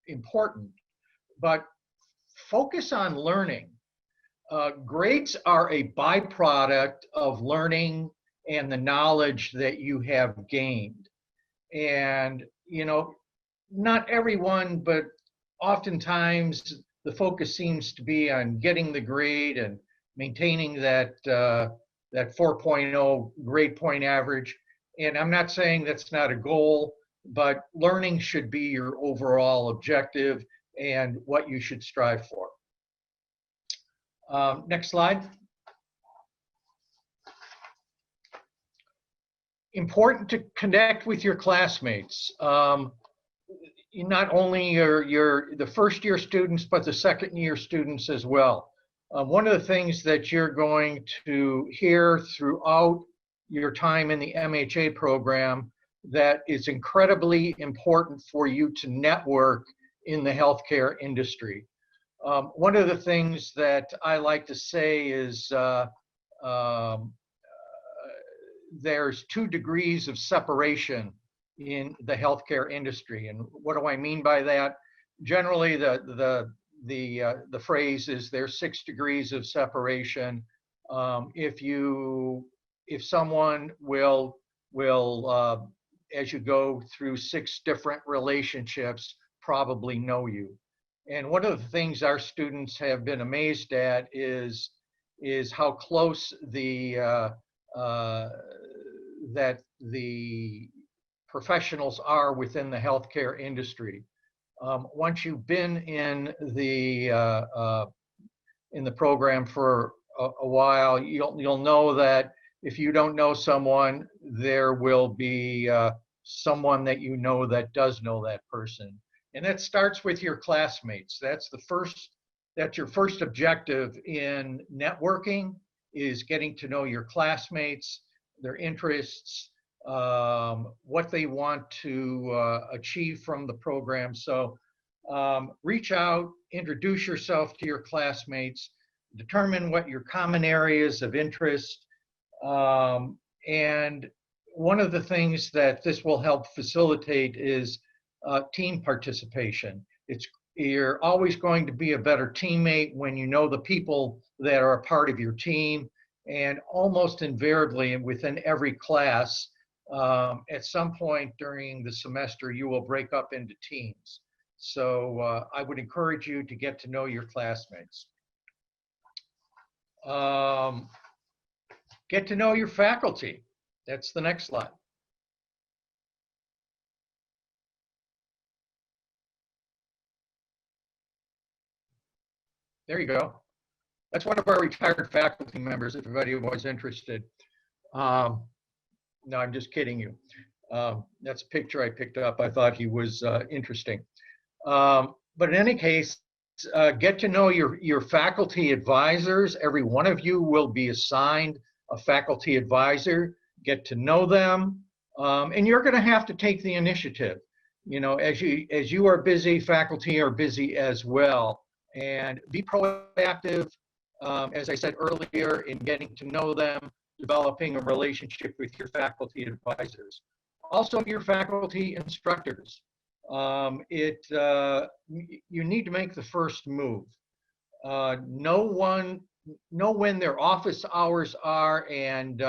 important, but focus on learning. Grades are a byproduct of learning and the knowledge that you have gained. And, you know, not everyone, but oftentimes the focus seems to be on getting the grade and maintaining that 4.0 grade point average. And I'm not saying that's not a goal, but learning should be your overall objective and what you should strive for. Next slide. Important to connect with your classmates. Not only the first year students, but the second year students as well. One of the things that you're going to hear throughout your time in the MHA program that is incredibly important for you to network in the healthcare industry. One of the things that I like to say is there's 2 degrees of separation in the healthcare industry. And what do I mean by that? Generally, the phrase is there's 6 degrees of separation. If someone will as you go through 6 different relationships, probably know you. And one of the things our students have been amazed at is how close that the professionals are within the healthcare industry. Once you've been in the program for a while, you'll know that if you don't know someone, there will be someone that you know that does know that person. And that starts with your classmates. That's your first objective in networking, is getting to know your classmates, their interests, what they want to achieve from the program. So reach out, introduce yourself to your classmates, determine what your common areas of interest, and one of the things that this will help facilitate is team participation. You're always going to be a better teammate when you know the people that are a part of your team, and almost invariably within every class, at some point during the semester, you will break up into teams. So I would encourage you to get to know your classmates. Get to know your faculty. That's the next slide. There you go. That's one of our retired faculty members, if anybody was interested. No, I'm just kidding you. That's a picture I picked up. I thought he was interesting. But in any case, get to know your faculty advisors. Every one of you will be assigned a faculty advisor. Get to know them, and you're going to have to take the initiative. You know, as you are busy, faculty are busy as well. And be proactive, as I said earlier, in getting to know them, developing a relationship with your faculty advisors. Also, your faculty instructors. You need to make the first move. Know when their office hours are and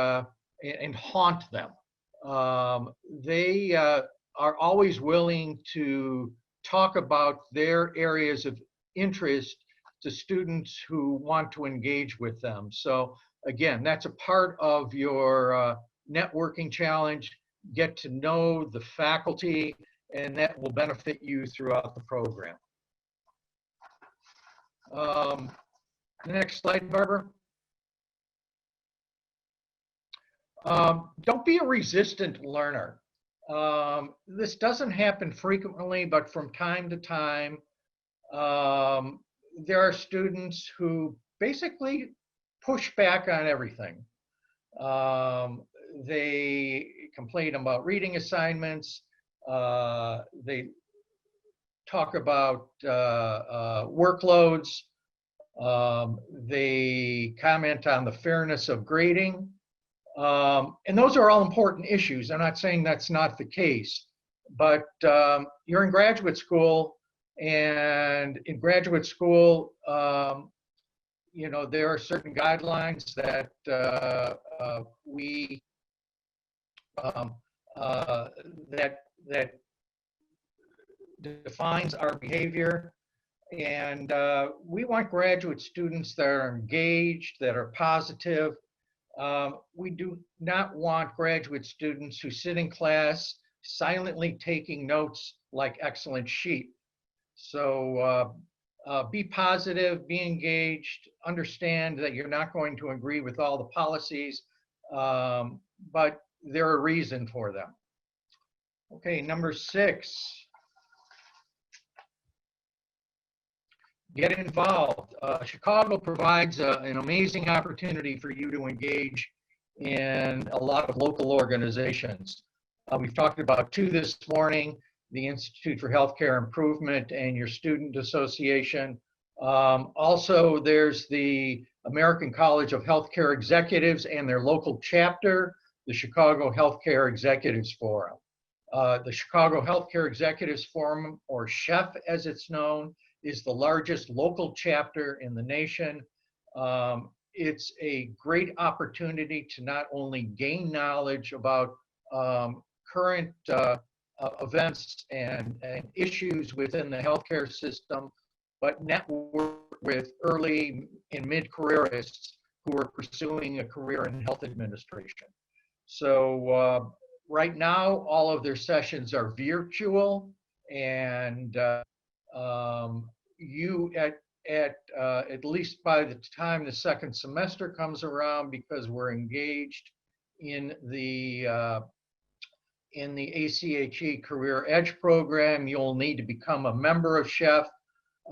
haunt them. They are always willing to talk about their areas of interest to students who want to engage with them. So again, that's a part of your networking challenge. Get to know the faculty, and that will benefit you throughout the program. Next slide, Barbara. Don't be a resistant learner. This doesn't happen frequently, but from time to time, there are students who basically push back on everything. They complain about reading assignments. They talk about workloads. They comment on the fairness of grading. And those are all important issues. I'm not saying that's not the case, but you're in graduate school, and in graduate school, you know, there are certain guidelines that that defines our behavior. And we want graduate students that are engaged, that are positive. We do not want graduate students who sit in class silently taking notes like excellent sheep. So be positive, be engaged, understand that you're not going to agree with all the policies, but there are a reason for them. Okay, number 6. Get involved. Chicago provides an amazing opportunity for you to engage in a lot of local organizations. We've talked about 2 this morning, the Institute for Healthcare Improvement and your student association. Also, there's the American College of Healthcare Executives and their local chapter, the Chicago Healthcare Executives Forum. The Chicago Healthcare Executives Forum, or CHEF as it's known, is the largest local chapter in the nation. It's a great opportunity to not only gain knowledge about current events and issues within the healthcare system, but network with early and mid-careerists who are pursuing a career in health administration. So right now, all of their sessions are virtual, and you at least by the time the second semester comes around, because we're engaged in the ACHE Career Edge program, you'll need to become a member of CHEF.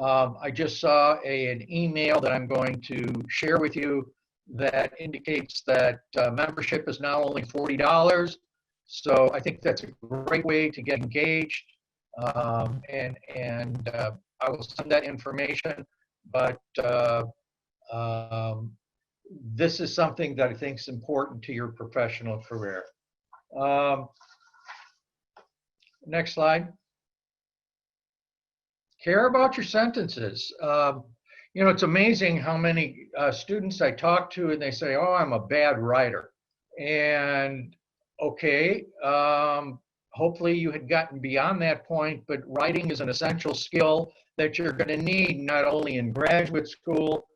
I just saw an email that I'm going to share with you that indicates that membership is now only $40. So I think that's a great way to get engaged. I will send that information, but this is something that I think is important to your professional career. Next slide. Care about your sentences. You know, it's amazing how many students I talk to and they say, oh, I'm a bad writer. And okay, hopefully you had gotten beyond that point, but writing is an essential skill that you're going to need not only in graduate school,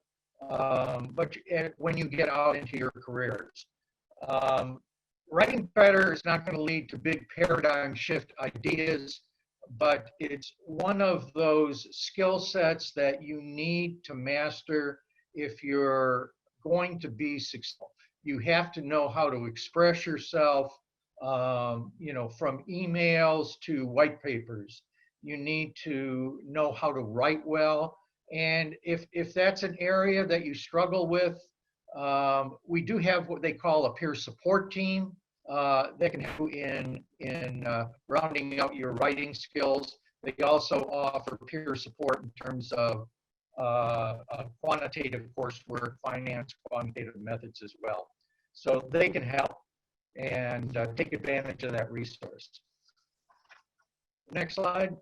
but when you get out into your careers. Writing better is not going to lead to big paradigm shift ideas, but it's one of those skill sets that you need to master if you're going to be successful. You have to know how to express yourself, you know, from emails to white papers. You need to know how to write well. And if that's an area that you struggle with, we do have what they call a peer support team that can help you in rounding out your writing skills. They also offer peer support in terms of quantitative coursework, finance, quantitative methods as well. So they can help and take advantage of that resource. Next slide.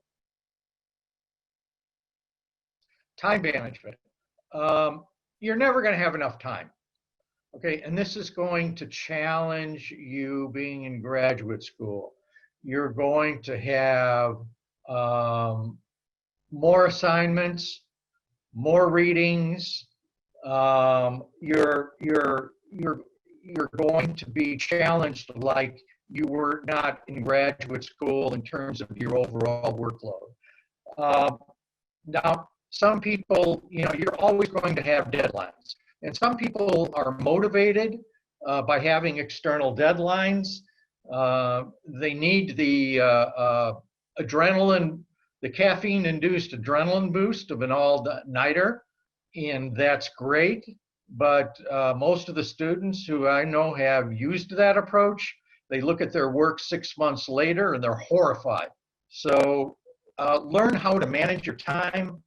Time management. You're never going to have enough time. Okay, and this is going to challenge you being in graduate school. You're going to have more assignments, more readings. You're going to be challenged like you were not in graduate school in terms of your overall workload. Now, some people, you're always going to have deadlines. And some people are motivated by having external deadlines. They need the adrenaline, the caffeine-induced adrenaline boost of an all-nighter, and that's great. But most of the students who I know have used that approach, they look at their work 6 months later and they're horrified. So learn how to manage your time.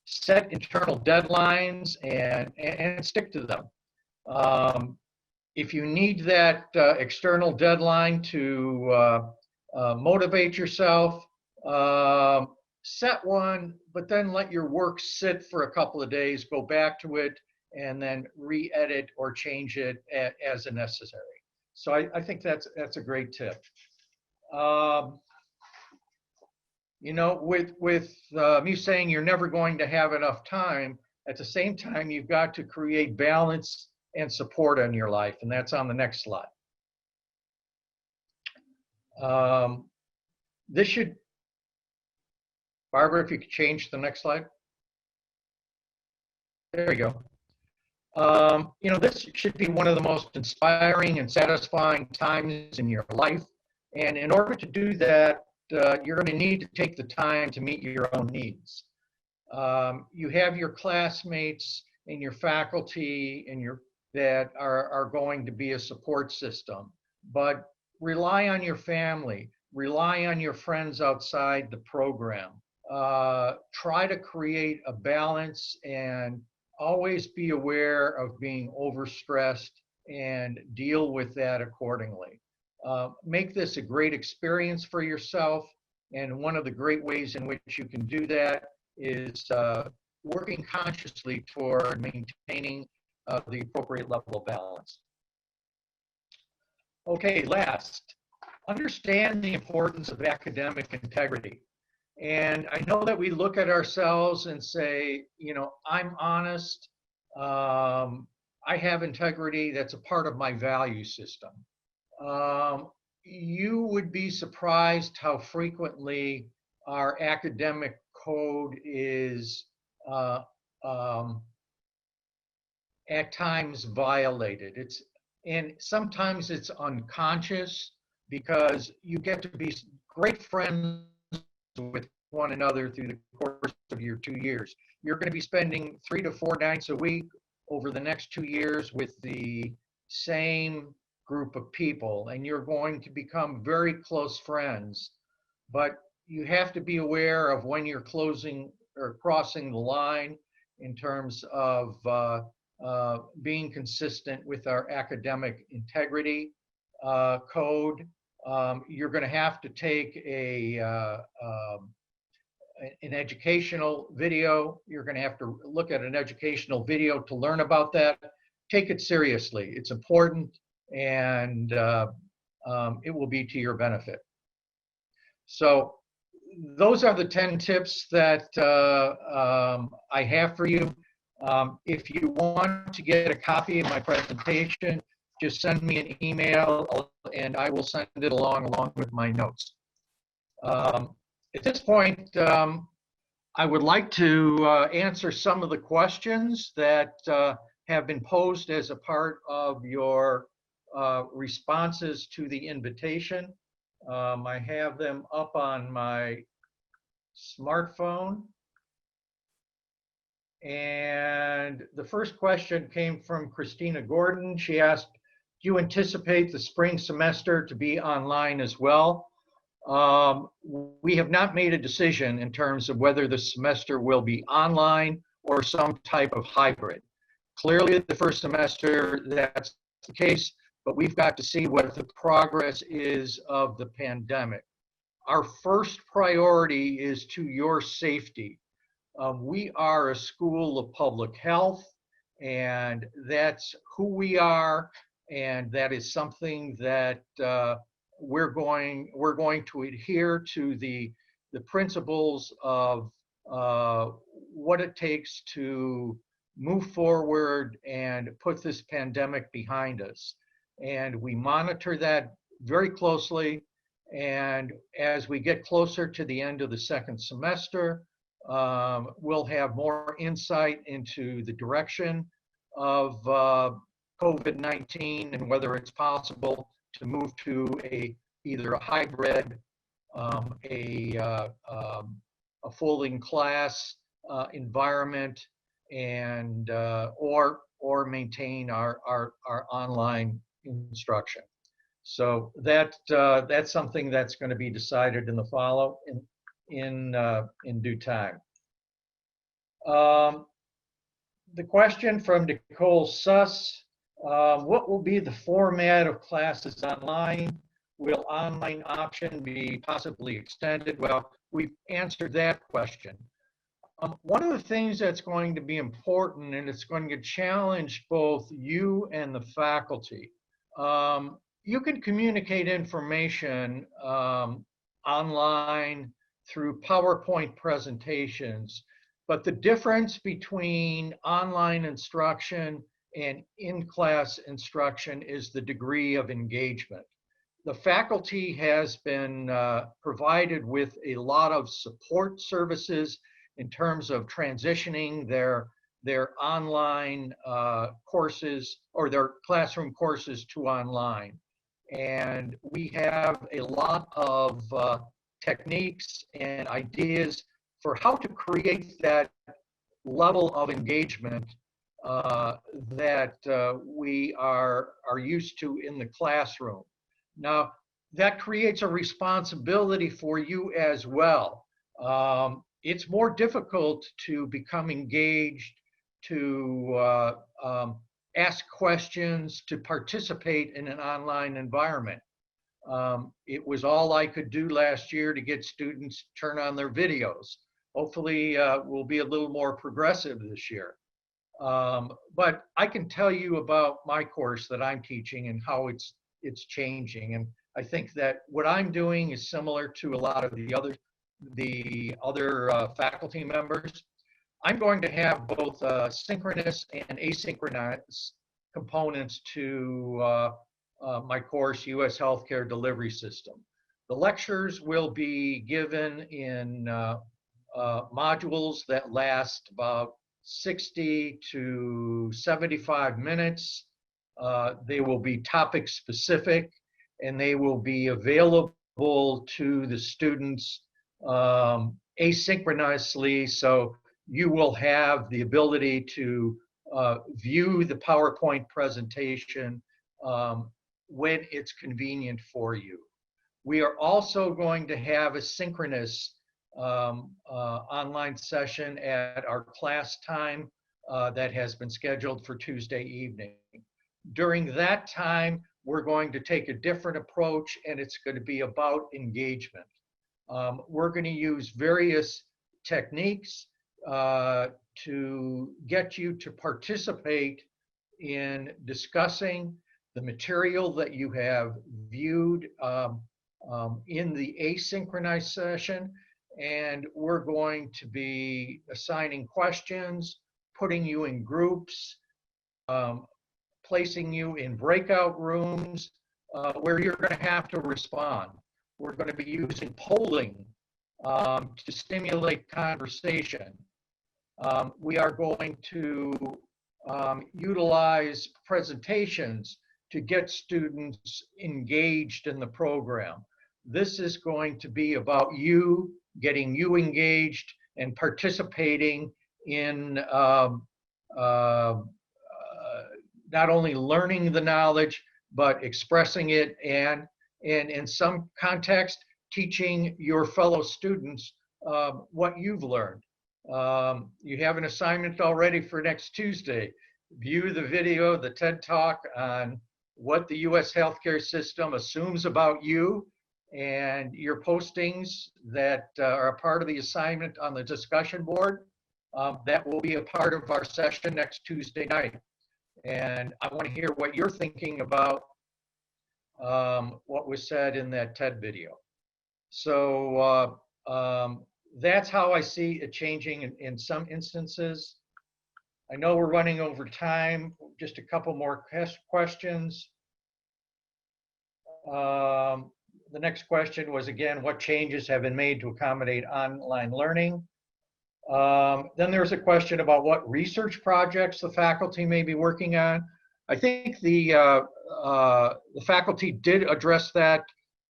Set internal deadlines and stick to them. If you need that external deadline to motivate yourself, set one, but then let your work sit for a couple of days, go back to it, and then re-edit or change it as necessary. So I think that's a great tip. With me saying you're never going to have enough time, at the same time, you've got to create balance and support in your life, and that's on the next slide. This should, Barbara, if you could change the next slide. There you go. This should be one of the most inspiring and satisfying times in your life, and in order to do that, you're going to need to take the time to meet your own needs. You have your classmates and your faculty and that are going to be a support system, but rely on your family, rely on your friends outside the program. Try to create a balance and always be aware of being overstressed and deal with that accordingly. Make this a great experience for yourself, and one of the great ways in which you can do that is working consciously toward maintaining the appropriate level of balance. Okay, last, understand the importance of academic integrity. And I know that we look at ourselves and say, I'm honest, I have integrity, that's a part of my value system. You would be surprised how frequently our academic code is at times violated. And sometimes it's unconscious because you get to be great friends with one another through the course of your 2 years. You're going to be spending 3 to 4 nights a week over the next 2 years with the same group of people, and you're going to become very close friends. But you have to be aware of when you're closing or crossing the line in terms of being consistent with our academic integrity code. You're going to have to take an educational video. You're going to have to look at an educational video to learn about that. Take it seriously. It's important, and it will be to your benefit. So those are the 10 tips that I have for you. If you want to get a copy of my presentation, just send me an email and I will send it along with my notes. At this point, I would like to answer some of the questions that have been posed as a part of your responses to the invitation. I have them up on my smartphone. And the first question came from Christina Gordon. She asked, do you anticipate the spring semester to be online as well? We have not made a decision in terms of whether the semester will be online or some type of hybrid. Clearly, the first semester, that's the case, but we've got to see what the progress is of the pandemic. our first priority is to your safety. We are a school of public health, and that's who we are, and that is something that we're going to adhere to the principles of what it takes to move forward and put this pandemic behind us. And we monitor that very closely. And as we get closer to the end of the second semester, we'll have more insight into the direction of COVID-19 and whether it's possible to move to either a hybrid, a full in-class environment, and or maintain our online instruction. So that's something that's going to be decided in the in due time. The question from Nicole Suss, what will be the format of classes online? Will online option be possibly extended? Well, we've answered that question. One of the things that's going to be important, and it's going to challenge both you and the faculty, you can communicate information online through PowerPoint presentations, but the difference between online instruction and in-class instruction is the degree of engagement. The faculty has been provided with a lot of support services in terms of transitioning their online courses or their classroom courses to online. And we have a lot of techniques and ideas for how to create that level of engagement that we are used to in the classroom. Now, that creates a responsibility for you as well. It's more difficult to become engaged, to ask questions, to participate in an online environment. It was all I could do last year to get students to turn on their videos. Hopefully, we'll be a little more progressive this year. But I can tell you about my course that I'm teaching and how it's changing. And I think that what I'm doing is similar to a lot of the other faculty members. I'm going to have both synchronous and asynchronous components to my course, U.S. Healthcare Delivery System. The lectures will be given in modules that last about 60 to 75 minutes. They will be topic specific, and they will be available to the students asynchronously, so you will have the ability to view the PowerPoint presentation when it's convenient for you. We are also going to have a synchronous online session at our class time that has been scheduled for Tuesday evening. During that time, we're going to take a different approach, and it's going to be about engagement. We're going to use various techniques to get you to participate in discussing the material that you have viewed in the asynchronous session. And we're going to be assigning questions, putting you in groups, placing you in breakout rooms where you're going to have to respond. We're going to be using polling to stimulate conversation. We are going to utilize presentations to get students engaged in the program. This is going to be about you, getting you engaged and participating in not only learning the knowledge, but expressing it, and in some context, teaching your fellow students what you've learned. You have an assignment already for next Tuesday. View the video, the TED Talk on what the U.S. healthcare system assumes about you and your postings that are a part of the assignment on the discussion board. That will be a part of our session next Tuesday night. And I want to hear what you're thinking about what was said in that TED video. So that's how I see it changing in some instances. I know we're running over time. Just a couple more questions. The next question was, again, what changes have been made to accommodate online learning? Then there's a question about what research projects the faculty may be working on. I think the faculty did address that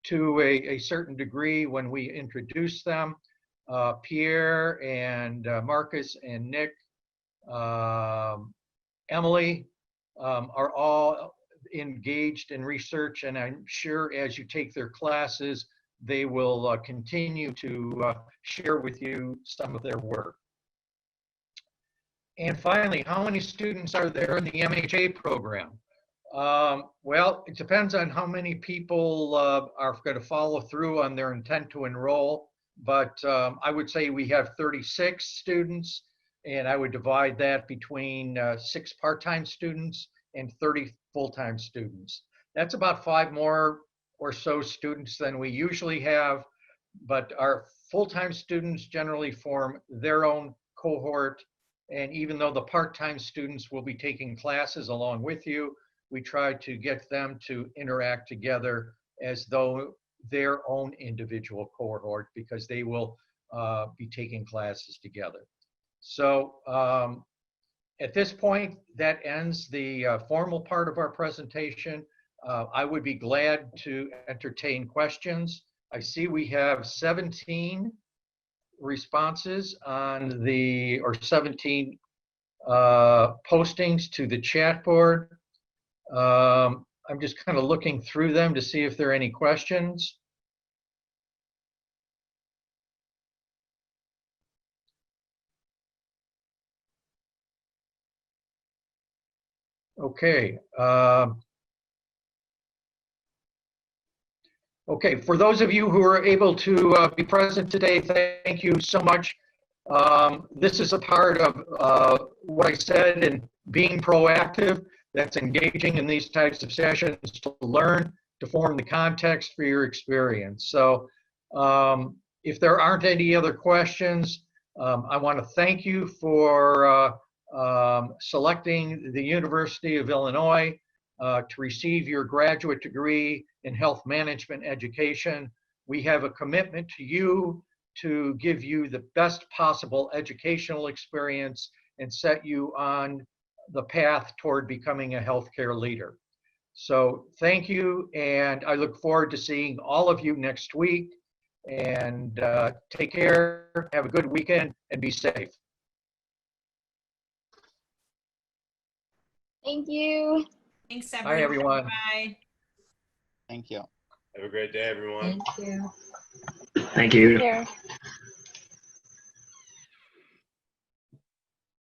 to a certain degree when we introduced them. Pierre and Marcus and Nick, Emily are all engaged in research, and I'm sure as you take their classes, they will continue to share with you some of their work. And finally, how many students are there in the MHA program? Well, it depends on how many people are going to follow through on their intent to enroll, but I would say we have 36 students, and I would divide that between 6 part-time students and 30 full-time students. That's about 5 more or so students than we usually have, but our full-time students generally form their own cohort. And even though the part-time students will be taking classes along with you, we try to get them to interact together as though their own individual cohort, because they will be taking classes together. So at this point, that ends the formal part of our presentation. I would be glad to entertain questions. I see we have 17 responses on the, or 17 postings to the chat board. I'm just kind of looking through them to see if there are any questions. Okay. Okay, for those of you who are able to be present today, thank you so much. This is a part of what I said in being proactive, that's engaging in these types of sessions to learn, to form the context for your experience. So if there aren't any other questions, I want to thank you for selecting the University of Illinois to receive your graduate degree in health management education. We have a commitment to you to give you the best possible educational experience and set you on the path toward becoming a healthcare leader. So thank you, and I look forward to seeing all of you next week. And take care, have a good weekend, and be safe. Thank you. Thanks, Bye, everyone. Bye. Thank you. Have a great day, everyone. Thank you. Thank you. Here.